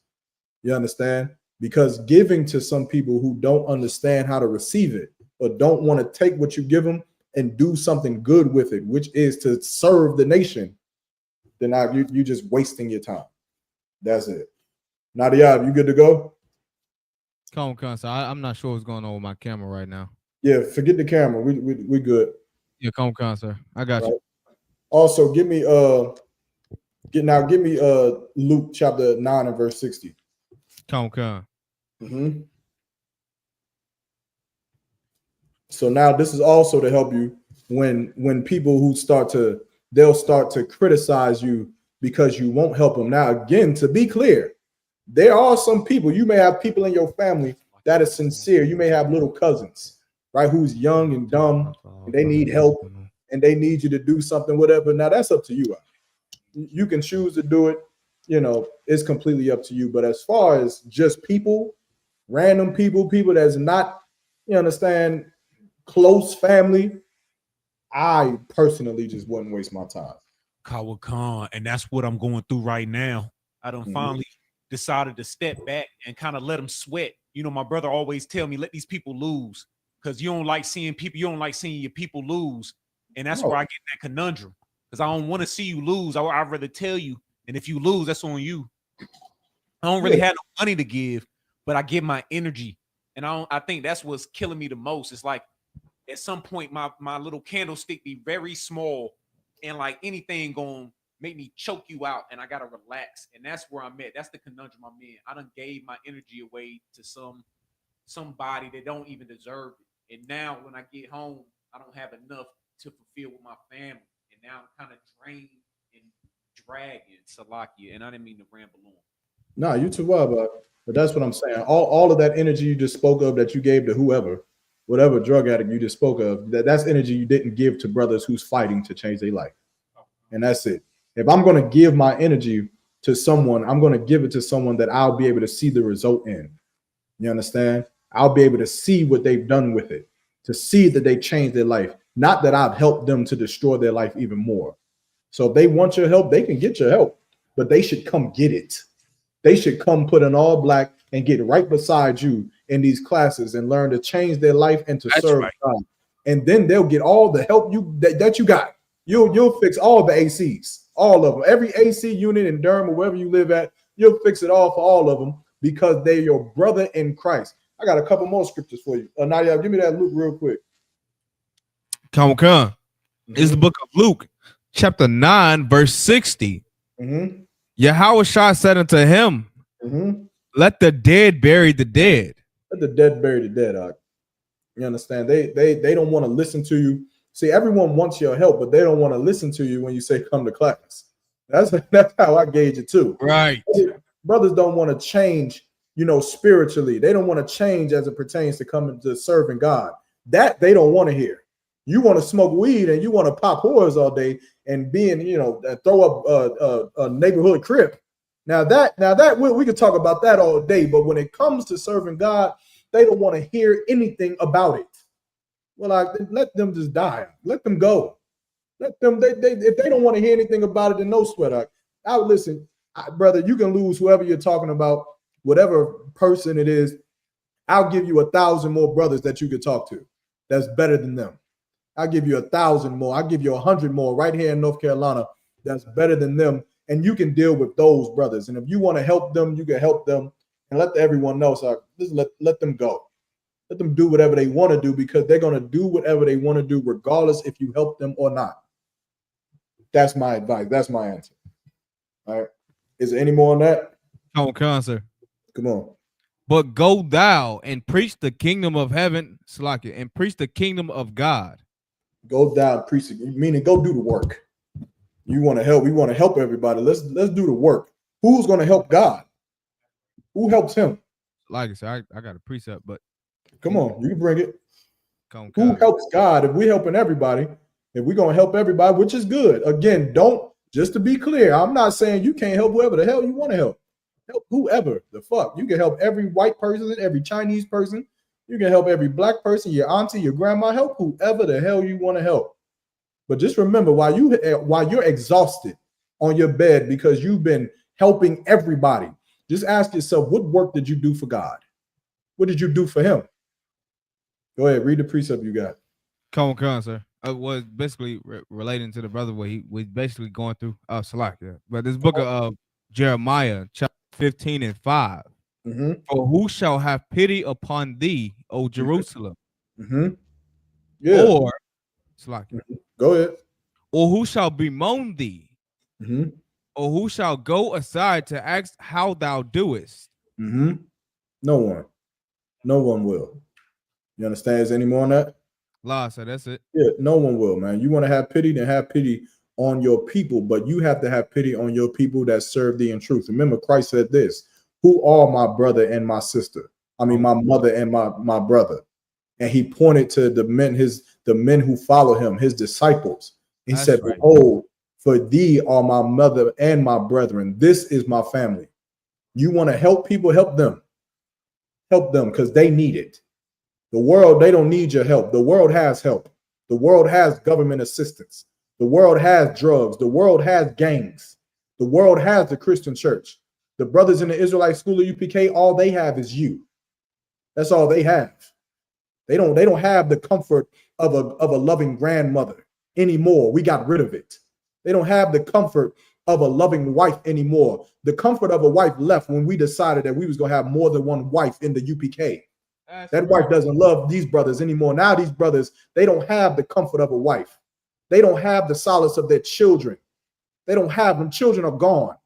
You understand? Because giving to some people who don't understand how to receive it or don't want to take what you give them and do something good with it, which is to serve the nation, then you're just wasting your time. That's it. Nadia, you good to go? Come on, so I'm not sure what's going on with my camera right now. Yeah, forget the camera. We good. Yeah, come on, sir. I got you. Also, give me Luke chapter 9 and verse 60. Come. Mm-hmm. So now this is also to help you when people who they'll start to criticize you because you won't help them. Now, again, to be clear, there are some people, you may have people in your family that is sincere. You may have little cousins, right, who's young and dumb, and they need help, and they need you to do something, whatever. Now, that's up to you. You can choose to do it. It's completely up to you. But as far as just people, random people that's not, you understand, close family, I personally just wouldn't waste my time. Kawa Khan, and that's what I'm going through right now. I done finally decided to step back and kind of let them sweat. My brother always tell me, let these people lose, because you don't like seeing your people lose. And that's where I get that conundrum, because I don't want to see you lose. I'd rather tell you, and if you lose, that's on you. I don't really have no money to give, but I give my energy. And I think that's what's killing me the most. It's like at some point my little candlestick be very small, and like anything gonna make me choke you out, and I gotta relax. And that's where I'm at. That's the conundrum I'm in. I done gave my energy away to somebody that don't even deserve it. And now when I get home, I don't have enough to fulfill with my family. And now I'm kind of drained and dragging Salakia. And I didn't mean to ramble on. No, you too well, but that's what I'm saying. All of that energy you just spoke of that you gave to whatever drug addict you just spoke of, that's energy you didn't give to brothers who's fighting to change their life. And that's it. If I'm going to give my energy to someone, I'm going to give it to someone that I'll be able to see the result in. You understand? I'll be able to see what they've done with it, to see that they changed their life, not that I've helped them to destroy their life even more. So if they want your help, they can get your help, but they should come get it. They should come put an all black and get right beside you in these classes and learn to change their life and to serve God. And then they'll get all the help that you got. You'll fix all the ACs, all of them. Every AC unit in Durham or wherever you live at, you'll fix it all for all of them because they're your brother in Christ. I got a couple more scriptures for you. Nadia, give me that Luke real quick. Come. It's the book of Luke, chapter 9, verse 60. Yahushua said unto him, let the dead bury the dead. Let the dead bury the dead. You understand? They don't want to listen to you. See, everyone wants your help, but they don't want to listen to you when you say come to class. That's how I gauge it too. Right. Brothers don't want to change, spiritually. They don't want to change as it pertains to coming to serving God. That they don't want to hear. You want to smoke weed and you want to pop whores all day and throw up a neighborhood crib. Now that we could talk about that all day, but when it comes to serving God, they don't want to hear anything about it. Well, let them just die. Let them go. Let them. If they don't want to hear anything about it, then no sweat. Listen, brother. You can lose whoever you're talking about, whatever person it is. I'll give you 1,000 more brothers that you could talk to. That's better than them. I'll give you 1,000 more. I'll give you 100 more right here in North Carolina. That's better than them, and you can deal with those brothers. And if you want to help them, you can help them, and let everyone know. So just let them go. Let them do whatever they want to do because they're going to do whatever they want to do, regardless if you help them or not. That's my advice. That's my answer. All right. Is there any more on that? Come on, sir. Come on. But go thou and preach the kingdom of heaven, Salakia, and preach the kingdom of God. Go down, preach, meaning go do the work. You want to help, we want to help everybody. Let's do the work. Who's going to help God? Who helps him? Like I said, I got a precept, but come on, you can bring it. Come. Who helps God? If we're helping everybody, if we're going to help everybody, which is good. Again, just to be clear, I'm not saying you can't help whoever the hell you want to help. Help whoever the fuck. You can help every white person, every Chinese person. You can help every black person, your auntie, your grandma. Help whoever the hell you want to help. But just remember, while you're exhausted on your bed because you've been helping everybody, just ask yourself, what work did you do for God? What did you do for him? Go ahead, read the precept you got. Come on, sir. Was basically relating to the brother where he was basically going through Salakia. But this book of Jeremiah, chapter 15 and 5. Mm-hmm. For who shall have pity upon thee, O Jerusalem? Mm-hmm. Yeah. Or Salakia. Go ahead. Or who shall bemoan thee? Mm-hmm. Or who shall go aside to ask how thou doest? Mm-hmm. No one. No one will. You understand? Is any more on that? La, so that's it. Yeah, no one will, man. You want to have pity, then have pity on your people, but you have to have pity on your people that serve thee in truth. Remember, Christ said this: who are my brother and my sister? I mean, my mother and my brother. And he pointed to the men who follow him, his disciples. He said, right. Oh, for thee are my mother and my brethren. This is my family. You want to help people, help them. Help them because they need it. The world, they don't need your help. The world has help. The world has government assistance. The world has drugs. The world has gangs. The world has the Christian church. The brothers in the Israelite school of UPK, all they have is you. That's all they have. They don't have the comfort of a loving grandmother anymore. We got rid of it. They don't have the comfort of a loving wife anymore. The comfort of a wife left when we decided that we was going to have more than one wife in the UPK. That wife doesn't love these brothers anymore. Now these brothers, they don't have the comfort of a wife. They don't have the solace of their children. They don't have them. Children are gone.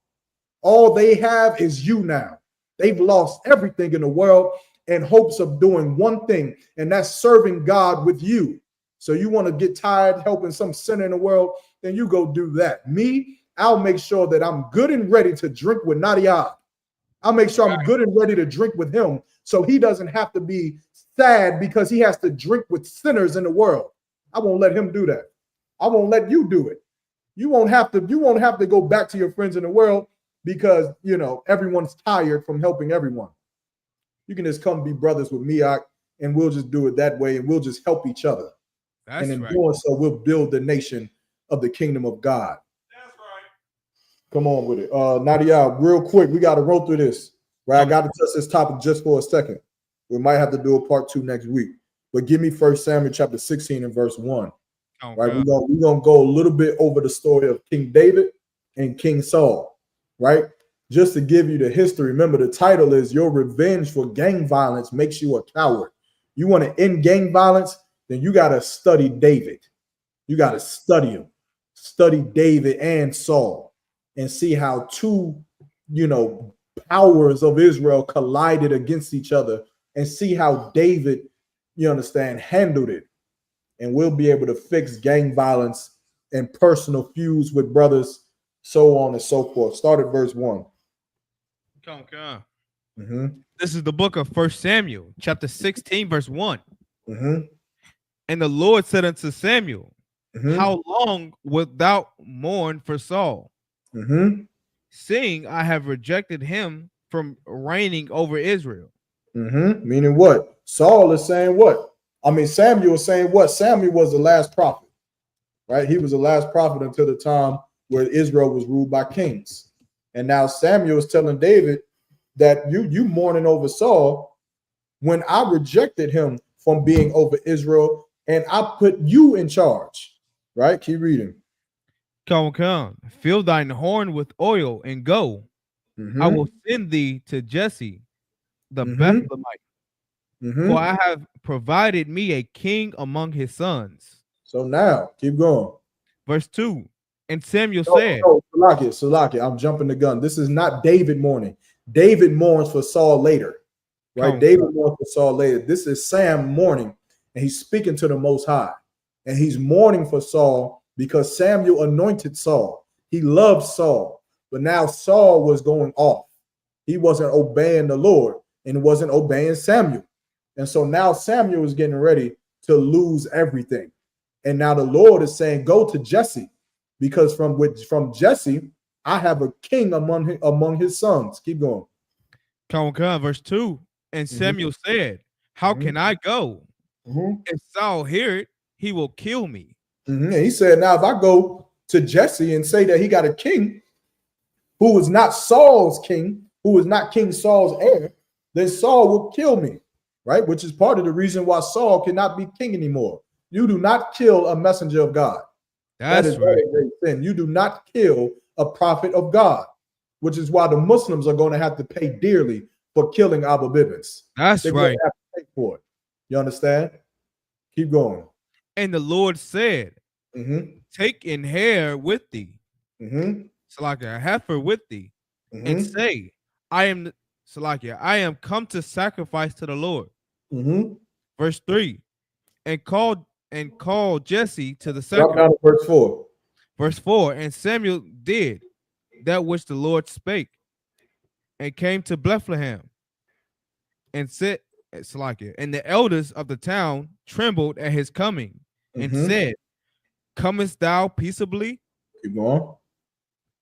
All they have is you now. They've lost everything in the world in hopes of doing one thing, and that's serving God with you. So you want to get tired helping some sinner in the world, then you go do that. Me, I'll make sure that I'm good and ready to drink with Nadia. I'll make sure I'm good and ready to drink with him so he doesn't have to be sad because he has to drink with sinners in the world. I won't let him do that. I won't let you do it. You won't have to go back to your friends in the world because, you know, everyone's tired from helping everyone. You can just come be brothers with Miak and we'll just do it that way and we'll just help each other. That's and in doing so, we'll build the nation of the kingdom of God. That's right. Come on with it. Nadia, real quick, we got to roll through this. Right, I got to touch this topic just for a second. We might have to do a part 2 next week. But give me 1 Samuel chapter 16 and verse 1. Okay. Right, we're gonna go a little bit over the story of King David and King Saul. Right, just to give you the history. Remember, the title is "Your Revenge for Gang Violence Makes You a Coward." You want to end gang violence? Then you got to study David. You got to study him. Study David and Saul and see how two, powers of Israel collided against each other and see how David, handled it. And we'll be able to fix gang violence and personal feuds with brothers, so on and so forth. Start at verse 1. Come. Mm-hmm. This is the book of 1 Samuel, chapter 16, verse 1. Mm-hmm. And the Lord said unto Samuel, mm-hmm. How long wilt thou mourn for Saul? Mm-hmm. Seeing I have rejected him from reigning over Israel. Mm-hmm. Meaning what? Saul is saying what? Samuel is saying what? Samuel was the last prophet, right? He was the last prophet until the time where Israel was ruled by kings. And now Samuel is telling David that you mourning over Saul when I rejected him from being over Israel and I put you in charge, right? Keep reading. Come. Fill thine horn with oil and go. Mm-hmm. I will send thee to Jesse, the mm-hmm. Bethlehemite. Mm-hmm. For I have provided me a king among his sons. So now, keep going. Verse 2. And Samuel said, Salakia, I'm jumping the gun. This is not David mourning. David mourns for Saul later. right? David mourned for Saul later. This is Sam mourning, and he's speaking to the Most High, and he's mourning for Saul because Samuel anointed Saul. He loved Saul, but now Saul was going off. He wasn't obeying the Lord and wasn't obeying Samuel. And so now Samuel is getting ready to lose everything. And now the Lord is saying, go to Jesse, because from Jesse, I have a king among his sons. Keep going. Come on, verse 2. And Samuel said, how can I go? If Saul hear it, he will kill me. And he said, now if I go to Jesse and say that he got a king who is not Saul's king, who is not King Saul's heir, then Saul will kill me, right? Which is part of the reason why Saul cannot be king anymore. You do not kill a messenger of God. That's that is right. Very sin. You do not kill a prophet of God, which is why the Muslims are going to have to pay dearly for killing Abu Bibbins. That's They're right. going to have to pay for it. You understand? Keep going. And the Lord said, take an hare with thee, so like a heifer with thee, and say, I am come to sacrifice to the Lord. Verse 3. And called Jesse to the sacrifice. Drop down to verse 4. Verse 4. And Samuel did that which the Lord spake, and came to Bethlehem, and said, and the elders of the town trembled at his coming, and said, comest thou peaceably? Keep going.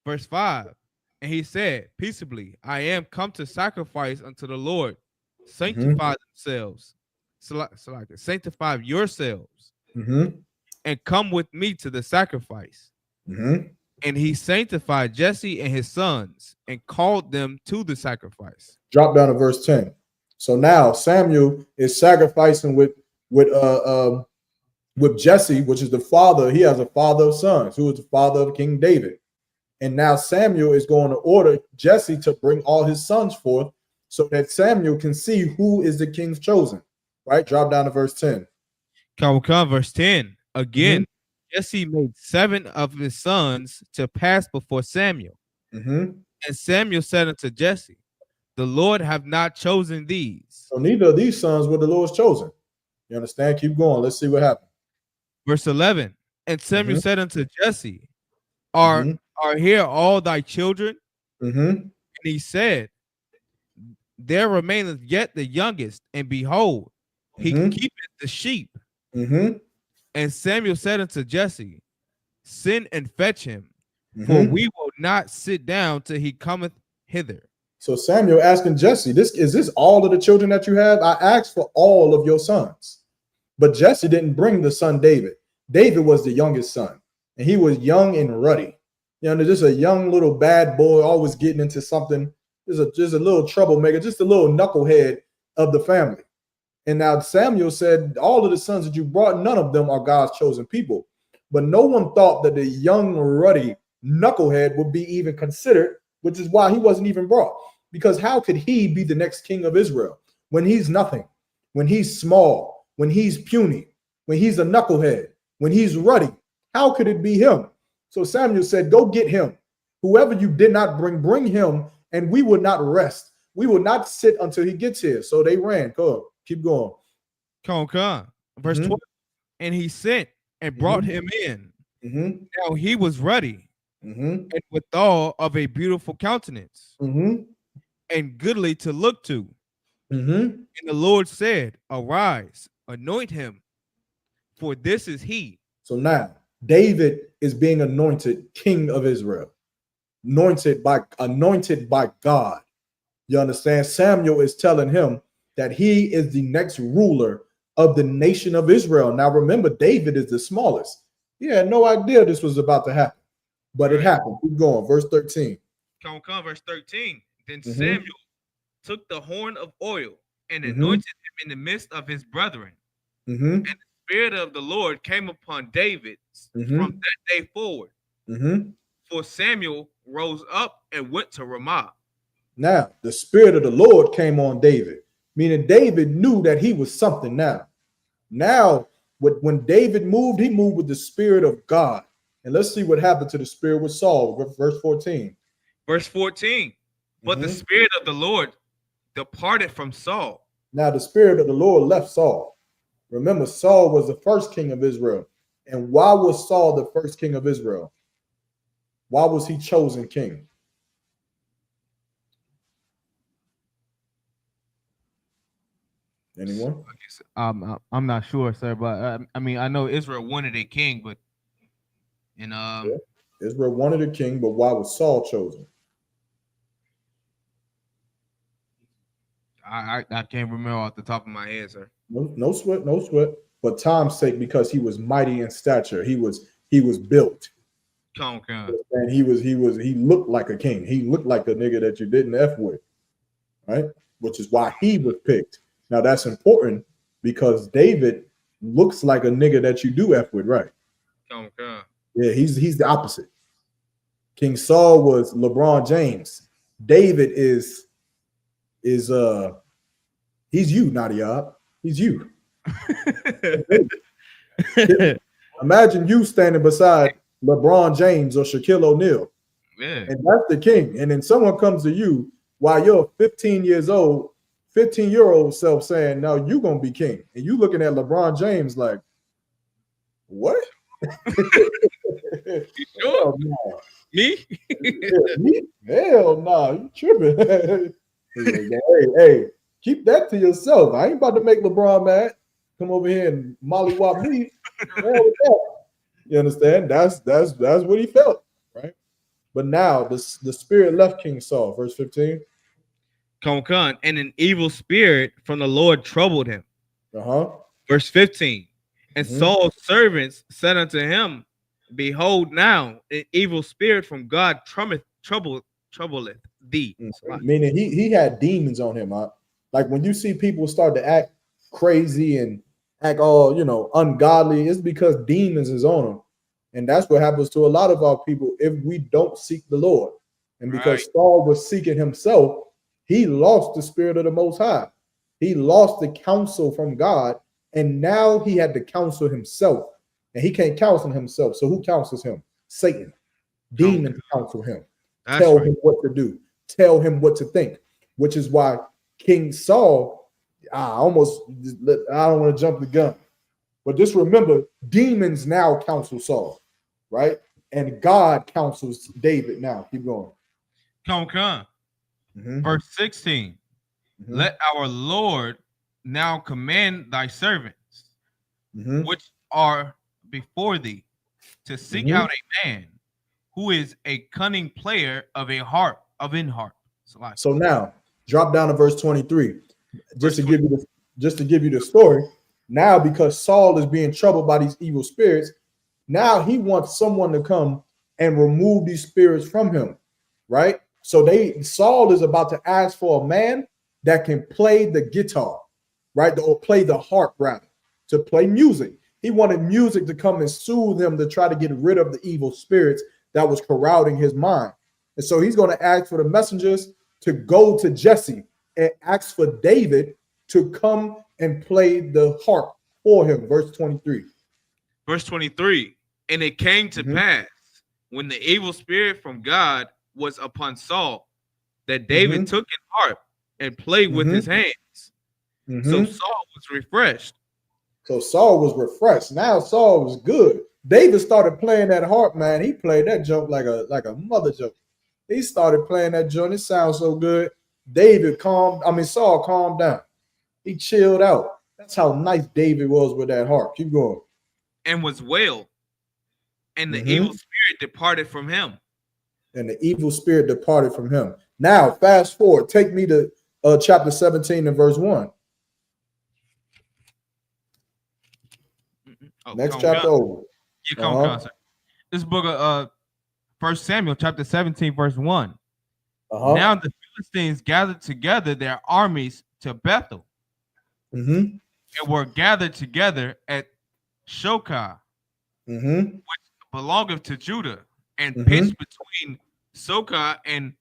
Verse 5. And he said, peaceably, I am come to sacrifice unto the Lord. Sanctify themselves. Sanctify yourselves, and come with me to the sacrifice. And he sanctified Jesse and his sons, and called them to the sacrifice. Drop down to verse 10. So now Samuel is sacrificing with Jesse, which is the father. He has a father of sons, who is the father of King David. And now Samuel is going to order Jesse to bring all his sons forth, so that Samuel can see who is the king's chosen. Right? Drop down to verse 10. Come, verse 10. Again, Jesse made 7 of his sons to pass before Samuel. And Samuel said unto Jesse, the Lord have not chosen these. So neither of these sons were the Lord's chosen. You understand? Keep going. Let's see what happened. Verse 11. And Samuel said unto Jesse, are here all thy children? And he said, there remaineth yet the youngest, and behold, he keepeth the sheep. And Samuel said unto Jesse, send and fetch him, for we will not sit down till he cometh hither. So Samuel asking Jesse, is this all of the children that you have? I asked for all of your sons. But Jesse didn't bring the son David. David was the youngest son, and he was young and ruddy. You know, just a young little bad boy, always getting into something. Just a little troublemaker, just a little knucklehead of the family. And now Samuel said, all of the sons that you brought, none of them are God's chosen people. But no one thought that the young, ruddy knucklehead would be even considered, which is why he wasn't even brought. Because how could he be the next king of Israel when he's nothing, when he's small, when he's puny, when he's a knucklehead, when he's ruddy? How could it be him? So Samuel said, go get him. Whoever you did not bring him, and we will not rest. We will not sit until he gets here. So they ran. Go. Keep going. Come. Verse 12. And he sent and brought him in. Now he was ruddy, and withal of a beautiful countenance, and goodly to look to. And the Lord said, arise, anoint him, for this is he. So now David is being anointed king of Israel, anointed by God. You understand? Samuel is telling him that he is the next ruler of the nation of Israel. Now remember, David is the smallest. He had no idea this was about to happen, but it happened. Keep going. Verse 13. Come, verse 13. Then Samuel took the horn of oil and anointed him in the midst of his brethren. And the Spirit of the Lord came upon David from that day forward. For Samuel rose up and went to Ramah. Now, the Spirit of the Lord came on David, meaning David knew that he was something now. Now, when David moved, he moved with the Spirit of God. And let's see what happened to the Spirit with Saul. Verse 14. Verse 14. But the Spirit of the Lord departed from Saul. Now the spirit of the Lord left Saul. Remember, Saul was the first king of Israel. And why was Saul the first king of Israel? Why was he chosen king? Anyone? I'm not sure, sir, but I mean, I know Israel wanted a king, but Israel wanted a king, but why was Saul chosen? I can't remember off the top of my head, sir. No sweat, no sweat. But time's sake, because he was mighty in stature, he was built. Come on. And he looked like a king. He looked like a nigga that you didn't F with, right? Which is why he was picked. Now that's important because David looks like a nigga that you do F with, right? Come on. Yeah, he's the opposite. King Saul was LeBron James. David is he's you, Nadia. He's you. Imagine you standing beside LeBron James or Shaquille O'Neal. Yeah. And that's the king. And then someone comes to you while you're 15-year-old self saying, now you're gonna be king. And you looking at LeBron James like, what? Sure? No. Me? Me? Hell no, you tripping. hey, keep that to yourself. I ain't about to make LeBron mad. Come over here and mollywop me. You understand? That's what he felt, right? But now the spirit left King Saul, verse 15. Come, and an evil spirit from the Lord troubled him. Verse 15. And Saul's servants said unto him, behold, now an evil spirit from God troubleth thee. Meaning he had demons on him. Like when you see people start to act crazy and act all, ungodly, it's because demons is on them. And that's what happens to a lot of our people if we don't seek the Lord. And because Saul was seeking himself, he lost the spirit of the Most High. He lost the counsel from God, and now he had to counsel himself. And he can't counsel himself. So who counsels him? Satan. Demons counsel him. Tell him what to do. Tell him what to think. Which is why King Saul, I don't want to jump the gun. But just remember, demons now counsel Saul, right? And God counsels David now. Keep going. Come. Verse 16. Let our Lord now command thy servants, which are before thee, to seek out a man who is a cunning player of an harp. So now drop down to verse 23. Just to give you the story. Now, because Saul is being troubled by these evil spirits, now he wants someone to come and remove these spirits from him, right? So Saul is about to ask for a man that can play the guitar, right? Or play the harp, rather, to play music. He wanted music to come and soothe him to try to get rid of the evil spirits that was corrupting his mind. And so he's going to ask for the messengers to go to Jesse and ask for David to come and play the harp for him. Verse 23. Verse 23. And it came to pass when the evil spirit from God was upon Saul that David took an harp and played with his hands. So Saul was refreshed. Now Saul was good. David started playing that harp, man. He played that joke like a mother joke. He started playing that joint. It sounds so good. Saul calmed down. He chilled out. That's how nice David was with that harp. Keep going. And was well. And the evil spirit departed from him. Now, fast forward. Take me to chapter 17 and verse 1. Next chapter over. This book of 1 Samuel, chapter 17, verse 1. Now the Philistines gathered together their armies to Bethel. And were gathered together at Shokah, which belongeth to Judah, and pitched between Sokah and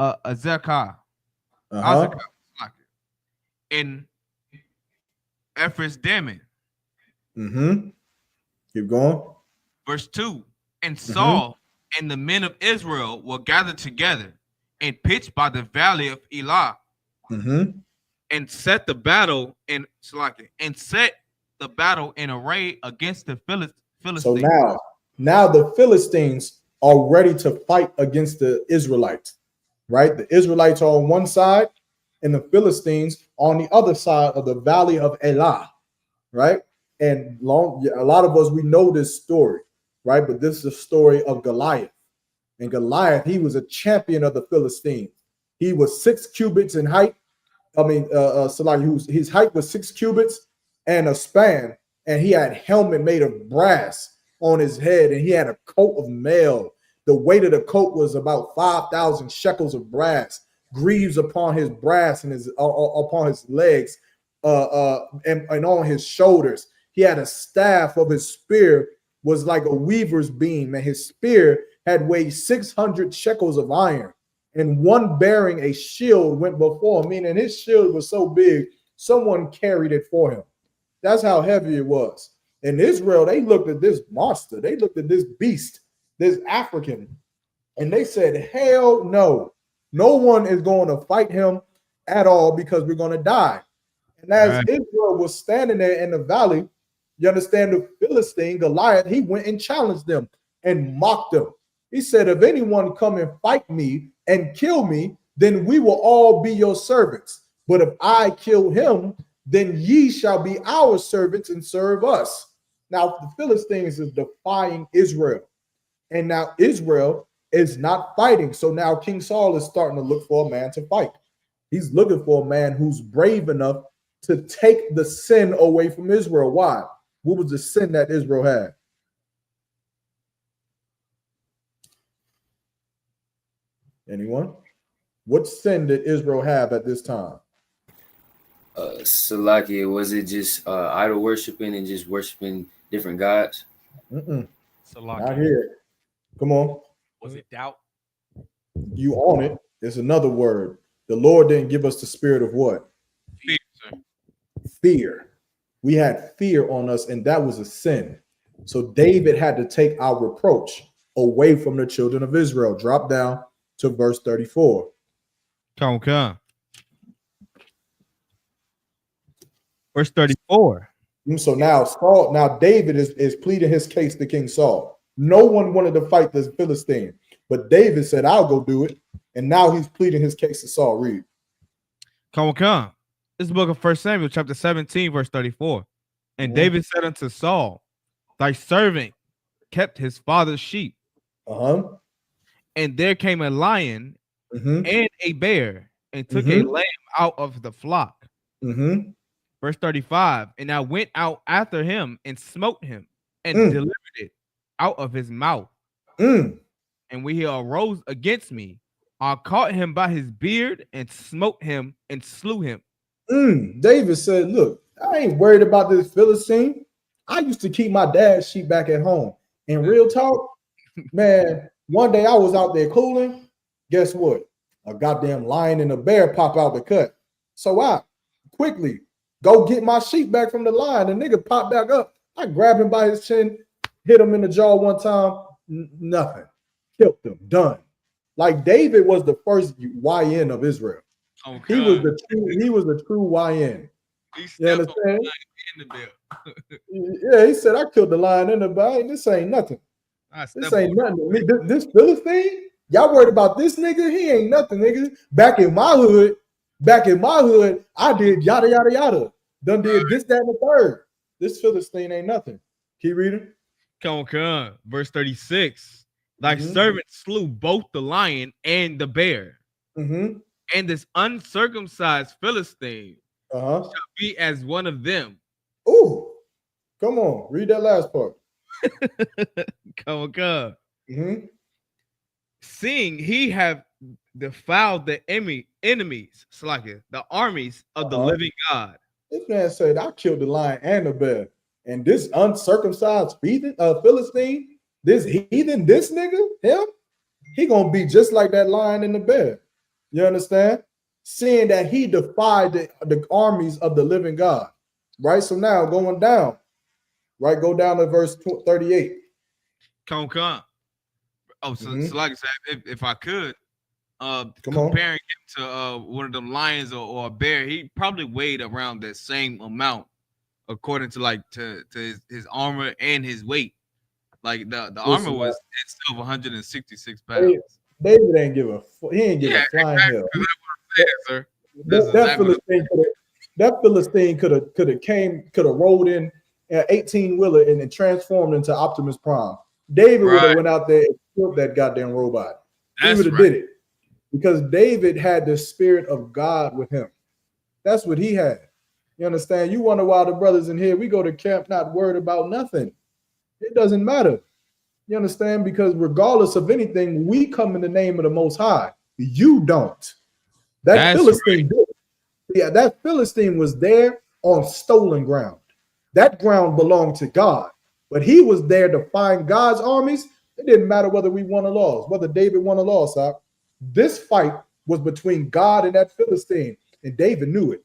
Azekah, in Ephes-Dammim. Keep going. Verse 2. And Saul and the men of Israel were gathered together and pitched by the valley of Elah. and set the battle in array against the Philistines. So now the Philistines are ready to fight against the Israelites, right? The Israelites are on one side and the Philistines on the other side of the valley of Elah, right? And a lot of us, we know this story, right? But this is a story of Goliath. And Goliath, he was a champion of the Philistines. He was 6 cubits in height. His height was 6 cubits and a span, and he had a helmet made of brass on his head, and he had a coat of mail. The weight of the coat was about 5,000 shekels of brass, greaves upon his brass and upon his legs, and on his shoulders. He had a staff of his spear was like a weaver's beam, and his spear had weighed 600 shekels of iron. And one bearing a shield went before him, meaning his shield was so big, someone carried it for him. That's how heavy it was. In Israel, they looked at this monster. They looked at this beast, this African, and they said, hell no. No one is going to fight him at all because we're going to die. And as Israel was standing there in the valley, you understand, the Philistine, Goliath, he went and challenged them and mocked them. He said, if anyone come and fight me and kill me, then we will all be your servants. But if I kill him, then ye shall be our servants and serve us. Now, the Philistines is defying Israel. And now Israel is not fighting. So now King Saul is starting to look for a man to fight. He's looking for a man who's brave enough to take the sin away from Israel. Why? What was the sin that Israel had? Anyone? What sin did Israel have at this time? Salakia, was it just idol worshiping and just worshiping different gods? Not here. Come on. Was it doubt? You own it. There's another word. The Lord didn't give us the spirit of what? Fear, sir. Fear. We had fear on us, and that was a sin. So David had to take our reproach away from the children of Israel. Drop down to verse 34. Come. Verse 34. So now David is pleading his case to King Saul. No one wanted to fight this Philistine, but David said, I'll go do it. And now he's pleading his case to Saul. Read. Come. This is the book of 1 Samuel, chapter 17, verse 34. And David said unto Saul, thy servant kept his father's sheep. And there came a lion and a bear and took a lamb out of the flock. Verse 35. And I went out after him and smote him and delivered it out of his mouth. And when he arose against me, I caught him by his beard and smote him and slew him. David said, look, I ain't worried about this Philistine. I used to keep my dad's sheep back at home. And real talk, man, one day I was out there cooling. Guess what? A goddamn lion and a bear pop out the cut. So I quickly go get my sheep back from the lion. The nigga popped back up. I grabbed him by his chin, hit him in the jaw one time. Nothing. Killed him. Done. Like David was the first YN of Israel. He was the true YN. You understand? Yeah, he said, I killed the lion in the bear. This ain't nothing. This ain't nothing to me. This Philistine, y'all worried about this nigga? He ain't nothing, nigga. Back in my hood, I did yada yada yada. Done did this, that, and the third. This Philistine ain't nothing. Keep reading. Come. Verse 36. Thy servant slew both the lion and the bear. And this uncircumcised Philistine shall be as one of them. Ooh, come on, read that last part. Come. Seeing he have defiled the enemies, the armies of the living God. This man said, I killed the lion and the bear. And this uncircumcised Philistine, this heathen, this nigga, him, he gonna be just like that lion and the bear. You understand? Seeing that he defied the armies of the living God. Right? So now going down, right? Go down to verse 38. Come. Oh, so like I said, if I could, comparing him to one of them lions or a bear, he probably weighed around that same amount according to his armor and his weight. Like the armor was itself 166 pounds. David ain't give a he ain't give a flying hell. Sir. That Philistine could have rolled in an 18-wheeler and then transformed into Optimus Prime. David would have went out there and killed that goddamn robot. He would have did it because David had the spirit of God with him. That's what he had. You understand? You wonder why the brothers in here, we go to camp not worried about nothing. It doesn't matter. You understand? Because regardless of anything, we come in the name of the Most High. You don't. That Philistine did. Yeah, that Philistine was there on stolen ground. That ground belonged to God. But he was there to find God's armies. It didn't matter whether we won or lost, whether David won or lost. This fight was between God and that Philistine. And David knew it.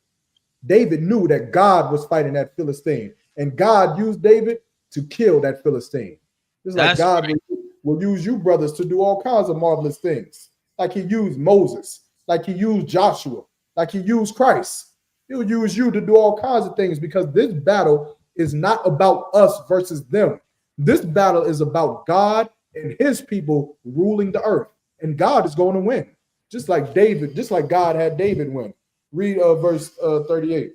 David knew that God was fighting that Philistine. And God used David to kill that Philistine. It's like God will use you brothers to do all kinds of marvelous things. Like he used Moses, like he used Joshua, like he used Christ. He'll use you to do all kinds of things because this battle is not about us versus them. This battle is about God and his people ruling the earth. And God is going to win. Just like David, just like God had David win. Read verse 38.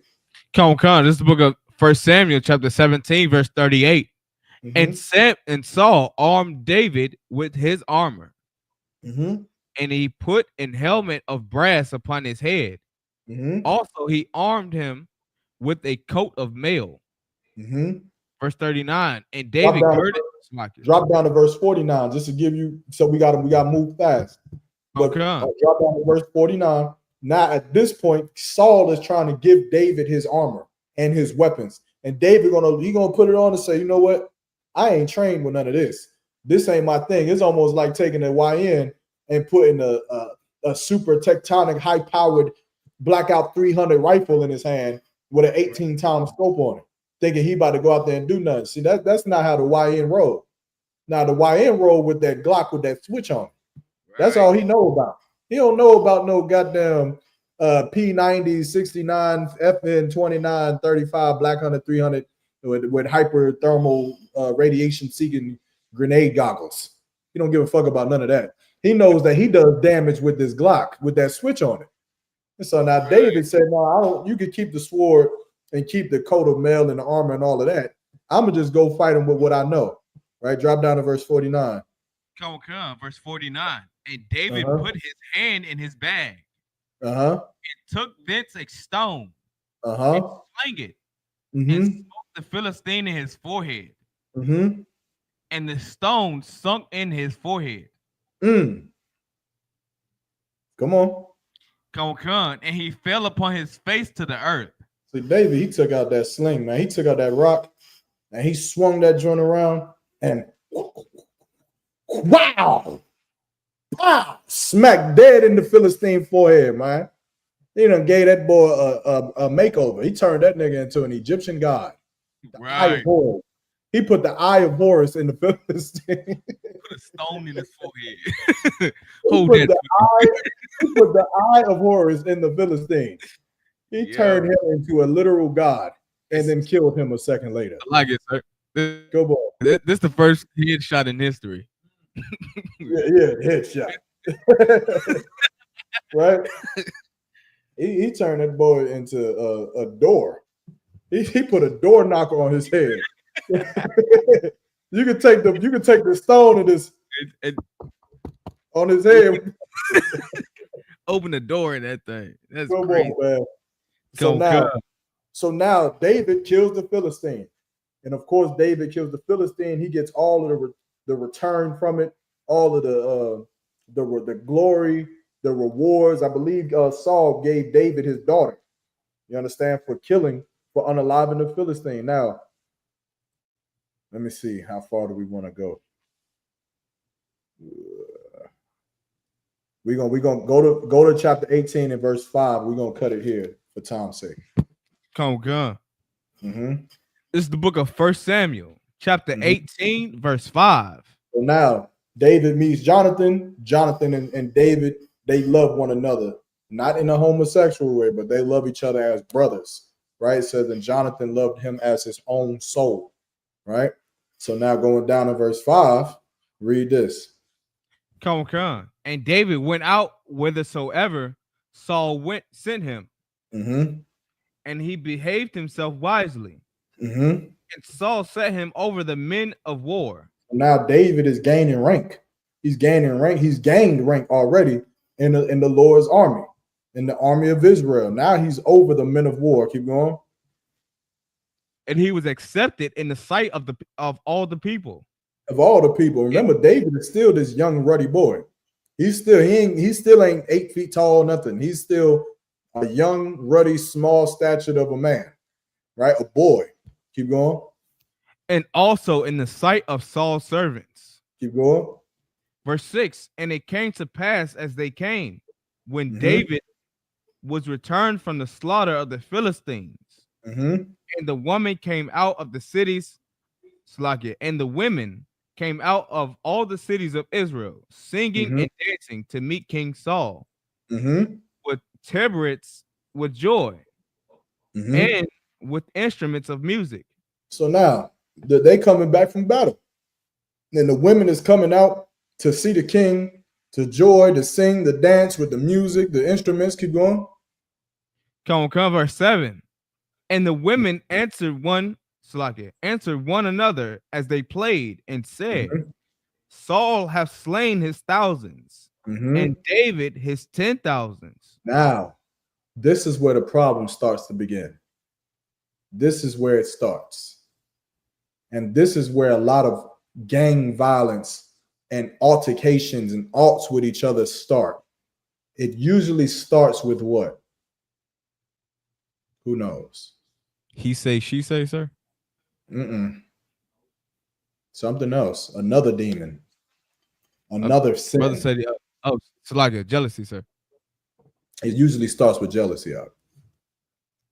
Come on. This is the book of 1 Samuel, chapter 17, verse 38. And Saul armed David with his armor. And he put an helmet of brass upon his head. Also, he armed him with a coat of mail. Verse 39. And David girded. Drop down to verse 49 just to give you. So we got to move fast. But drop down to verse 49. Now at this point, Saul is trying to give David his armor and his weapons, and David gonna put it on and say, you know what? I ain't trained with none of this. This ain't my thing. It's almost like taking a YN and putting a super tectonic, high-powered Blackout 300 rifle in his hand with an 18-time scope on it, thinking he about to go out there and do nothing. See, that's not how the YN roll. Now the YN roll with that Glock with that switch on it. That's all he know about. He don't know about no goddamn P90, 69, FN 29, 35, Black Hunter 300 with hyperthermal radiation-seeking grenade goggles. He don't give a fuck about none of that. He knows that he does damage with this Glock with that switch on it. And so now David said, "No, I don't. You can keep the sword and keep the coat of mail and the armor and all of that. I'm gonna just go fight him with what I know." Right? Drop down to verse 49. Come, verse 49. And David put his hand in his bag. And took thence a stone. And slang it. And smote the Philistine in his forehead. And the stone sunk in his forehead. Come on. And he fell upon his face to the earth. See, David, he took out that sling, man. He took out that rock and he swung that joint around and wow! Smack dead in the Philistine forehead, man. He done gave that boy a makeover. He turned that nigga into an Egyptian god. Eye of Horus. He put the eye of Horus in the Philistine. Put a stone in his forehead. He put the eye of Horus in the Philistine. He turned him into a literal god and then killed him a second later. I like it, sir. Go boy. This is the first headshot in history. Headshot. Right? He turned that boy into a door. He put a door knocker on his head. You could take the stone of this on his head. Open the door in that thing. That's Go crazy. on, man. So now David kills the Philistine. And of course, David kills the Philistine. He gets all of the return from it, all of the glory, the rewards. I believe Saul gave David his daughter. You understand? For unaliving the Philistine. Now, let me see. How far do we want to go? We're gonna go to chapter 18 and verse 5. We're gonna cut it here for time's sake. Come. This is the book of 1 Samuel, chapter 18, verse 5. So now David meets Jonathan. Jonathan and David they love one another, not in a homosexual way, but they love each other as brothers, right? It says, and Jonathan loved him as his own soul, right? So now going down to verse 5, read this. Come on. And David went out whithersoever Saul sent him, and he behaved himself wisely. And Saul set him over the men of war. Now David is gaining rank. He's gaining rank. He's gained rank already in the Lord's army, in the army of Israel. Now he's over the men of war. Keep going. And he was accepted in the sight of all the people. Of all the people. Remember, David is still this young ruddy boy. He still ain't 8 feet tall, nothing. He's still a young, ruddy, small statured of a man, right? A boy. Keep going. And also in the sight of Saul's servants. Keep going. Verse 6, and it came to pass as they came, when David was returned from the slaughter of the Philistines, and the woman came out of the cities, and the women came out of all the cities of Israel, singing and dancing to meet King Saul, with tabrets, with joy, and with instruments of music. So now they coming back from battle, and the women is coming out to see the king, to joy, to sing, to dance with the music, the instruments. Keep going. Come on, verse 7. And the women answered one another as they played, and said, Saul hath slain his thousands, and David his 10,000s. Now, this is where the problem starts to begin. This is where it starts. And this is where a lot of gang violence and altercations and alts with each other start. It usually starts with what? Who knows? He say, she say, sir? Something else. Another demon. Another sin. Brother said, it's like a jealousy, sir. It usually starts with jealousy out.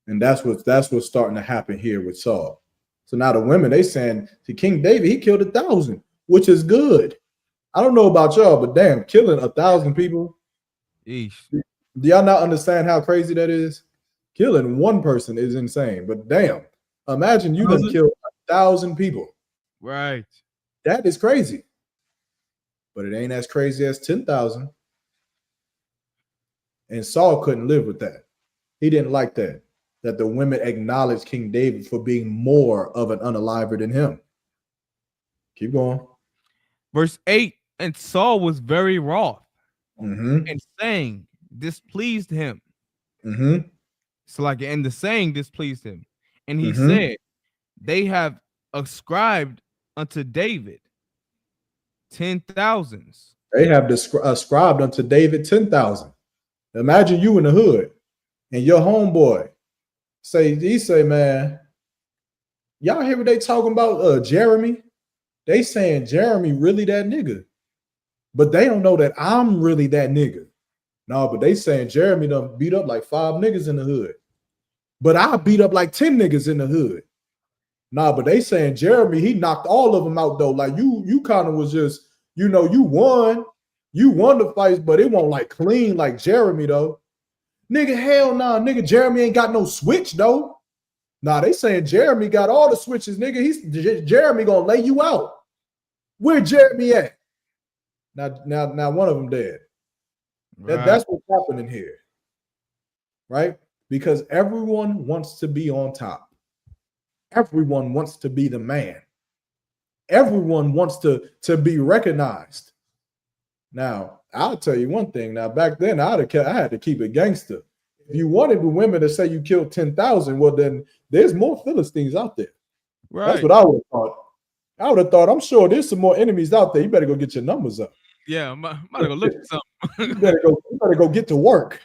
And that's what's starting to happen here with Saul. So now the women, they saying to King David, he killed 1,000, which is good. I don't know about y'all, but damn, killing 1,000 people. Eesh. Do y'all not understand how crazy that is? Killing one person is insane, but damn, imagine you done killed 1,000 people. Right. That is crazy. But it ain't as crazy as 10,000. And Saul couldn't live with that. He didn't like that the women acknowledged King David for being more of an unaliver than him. Keep going. Verse 8, and Saul was very wroth, and saying displeased him. So like, and the saying displeased him. And he said, they have ascribed unto David 10,000s. They have ascribed unto David 10,000. Imagine you in the hood and your homeboy say, man, y'all hear what they talking about? Jeremy? They saying Jeremy really that nigga. But they don't know that I'm really that nigga. No, but they saying Jeremy done beat up like 5 niggas in the hood. But I beat up like 10 niggas in the hood. Nah, but they saying Jeremy, he knocked all of them out though. Like you kind of was just, you won the fights, but it won't like clean like Jeremy though. Nigga, hell nah, nigga, Jeremy ain't got no switch though. Nah, they saying Jeremy got all the switches, nigga. Jeremy gonna lay you out. Where Jeremy at? Now one of them dead. Right. That's what's happening here, right? Because everyone wants to be on top. Everyone wants to be the man. Everyone wants to be recognized. Now, I'll tell you one thing. Now, back then, I had to keep it gangster. If you wanted the women to say you killed 10,000, well, then there's more Philistines out there. Right. That's what I would have thought. I would have thought, I'm sure there's some more enemies out there. You better go get your numbers up. Yeah, I'm about to go look for something. You better go get to work.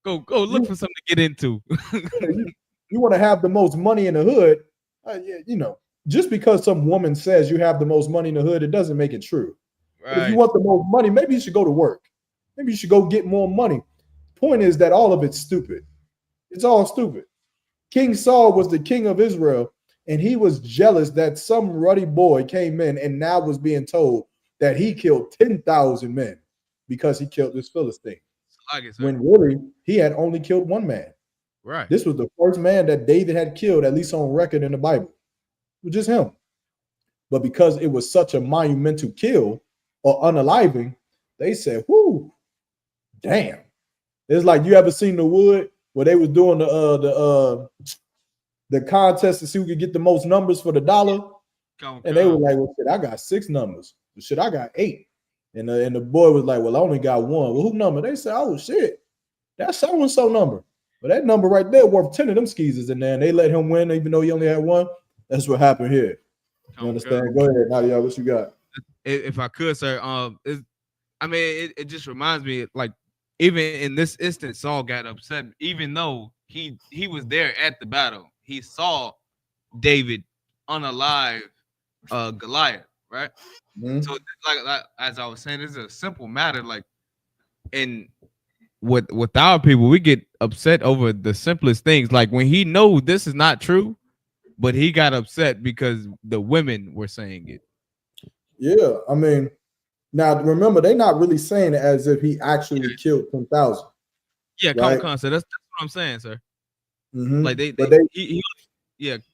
Go look for something to get into. You want to have the most money in the hood. Just because some woman says you have the most money in the hood, it doesn't make it true. Right. If you want the most money, maybe you should go to work. Maybe you should go get more money. Point is that all of it's stupid. It's all stupid. King Saul was the king of Israel, and he was jealous that some ruddy boy came in and now was being told that he killed 10,000 men because he killed this Philistine. I guess so. when really he had only killed one man. Right. This was the first man that David had killed, at least on record in the Bible. It was just him. But because it was such a monumental kill or unaliving, they said, whoo, damn. It's like, you ever seen The Wood where they was doing the contest to see who could get the most numbers for the dollar? And they were like, well, shit, I got 6 numbers. But shit, I got 8. And the boy was like, well, I only got 1. Well, who number? They said, oh, shit, that's so-and-so number. But that number right there worth 10 of them skeezers in there. And they let him win even though he only had 1. That's what happened here. You understand? Go ahead, Nadia. What you got? If I could, sir, it just reminds me, like, even in this instance, Saul got upset, even though he was there at the battle. He saw David unalive Goliath, right? Mm-hmm. So, like as I was saying, it's a simple matter. Like, and with our people, we get upset over the simplest things. Like when he knows this is not true, but he got upset because the women were saying it. Yeah, I mean, now remember, they're not really saying it as if he actually killed 10,000. Yeah, right? So that's what I'm saying, sir. Mm-hmm. Like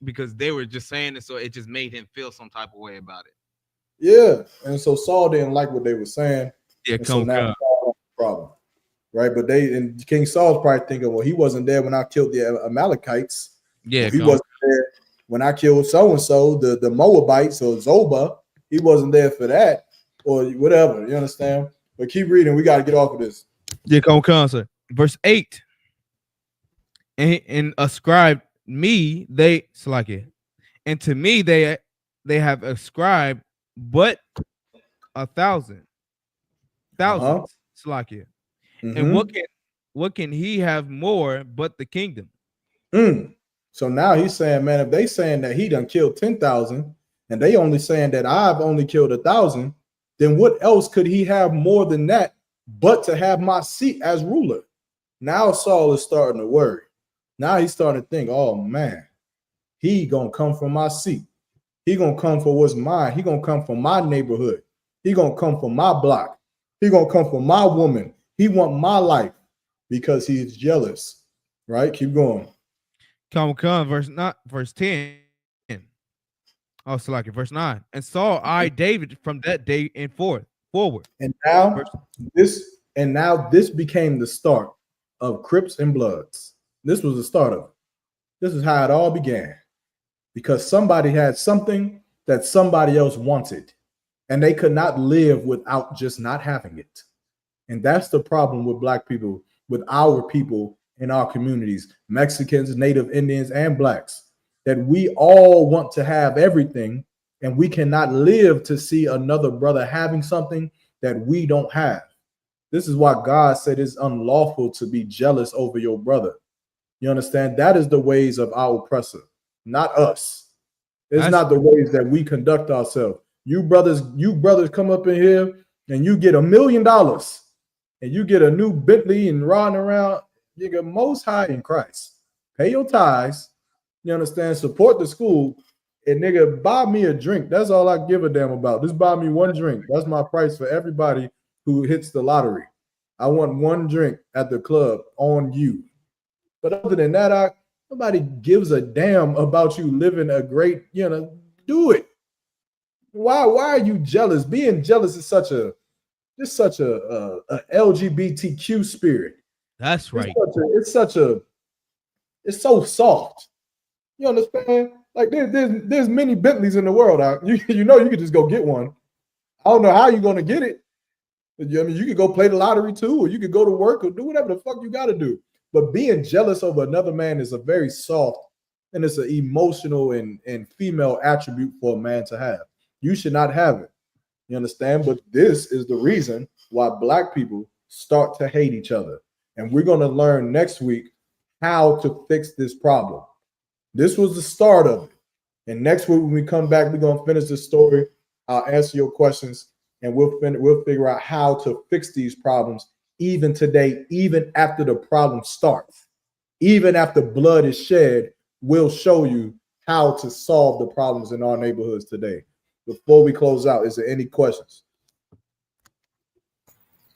because they were just saying it, so it just made him feel some type of way about it. Yeah, and so Saul didn't like what they were saying. Yeah, so now problem, right? But King Saul's probably thinking, well, he wasn't there when I killed the Amalekites. Yeah, he wasn't there when I killed so and so, the Moabites or Zobah. He wasn't there for that, or whatever. You understand? But keep reading. We got to get off of this. Yeah, come, sir. Verse 8. And ascribed me, and to me they have ascribed but 1,000. Thousands, Slakia. Mm-hmm. And what can he have more but the kingdom? So now he's saying, man, if they saying that he done killed 10,000 and they only saying that I've only killed 1,000, then what else could he have more than that but to have my seat as ruler? Now Saul is starting to worry. Now he's starting to think, oh man, he gonna come from my seat. He gonna come for what's mine. He gonna come from my neighborhood. He gonna come from my block. He gonna come from my woman. He want my life because he's jealous. Right? Keep going. Come, verse 10. Oh, so like verse 9. And Saul eyed David from that day and forward. And now this became the start of Crips and Bloods. This was the start of it. This is how it all began. Because somebody had something that somebody else wanted, and they could not live without just not having it. And that's the problem with Black people, with our people in our communities, Mexicans, Native Indians, and Blacks, that we all want to have everything, and we cannot live to see another brother having something that we don't have. This is why God said it's unlawful to be jealous over your brother. You understand? That is the ways of our oppressor, not us. It's not the ways that we conduct ourselves. You brothers come up in here and you get $1 million and you get a new Bentley and riding around. You get most high in Christ. Pay your tithes. You understand? Support the school. And nigga, buy me a drink. That's all I give a damn about. Just buy me one drink. That's my price for everybody who hits the lottery. I want one drink at the club on you. But other than that, nobody gives a damn about you living a great, do it. Why are you jealous? Being jealous is such a LGBTQ spirit. That's right. It's so soft. You understand? Like there's many Bentleys in the world. You could just go get one. I don't know how you're gonna get it. I mean, you could go play the lottery too, or you could go to work or do whatever the fuck you got to do. But being jealous over another man is a very soft and it's an emotional and female attribute for a man to have. You should not have it. You understand? But this is the reason why Black people start to hate each other. And we're going to learn next week how to fix this problem. This was the start of it. And next week when we come back, we're going to finish the story. I'll answer your questions and we'll figure out how to fix these problems even today, even after the problem starts. Even after blood is shed, we'll show you how to solve the problems in our neighborhoods today. Before we close out, is there any questions?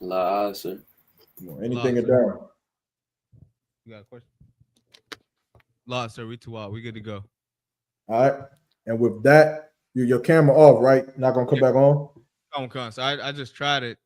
La, sir. Anything at that? You got a question? Lost, sir. We too out. We good to go. All right. And with that, your camera off, right? Not gonna come back on? So I just tried it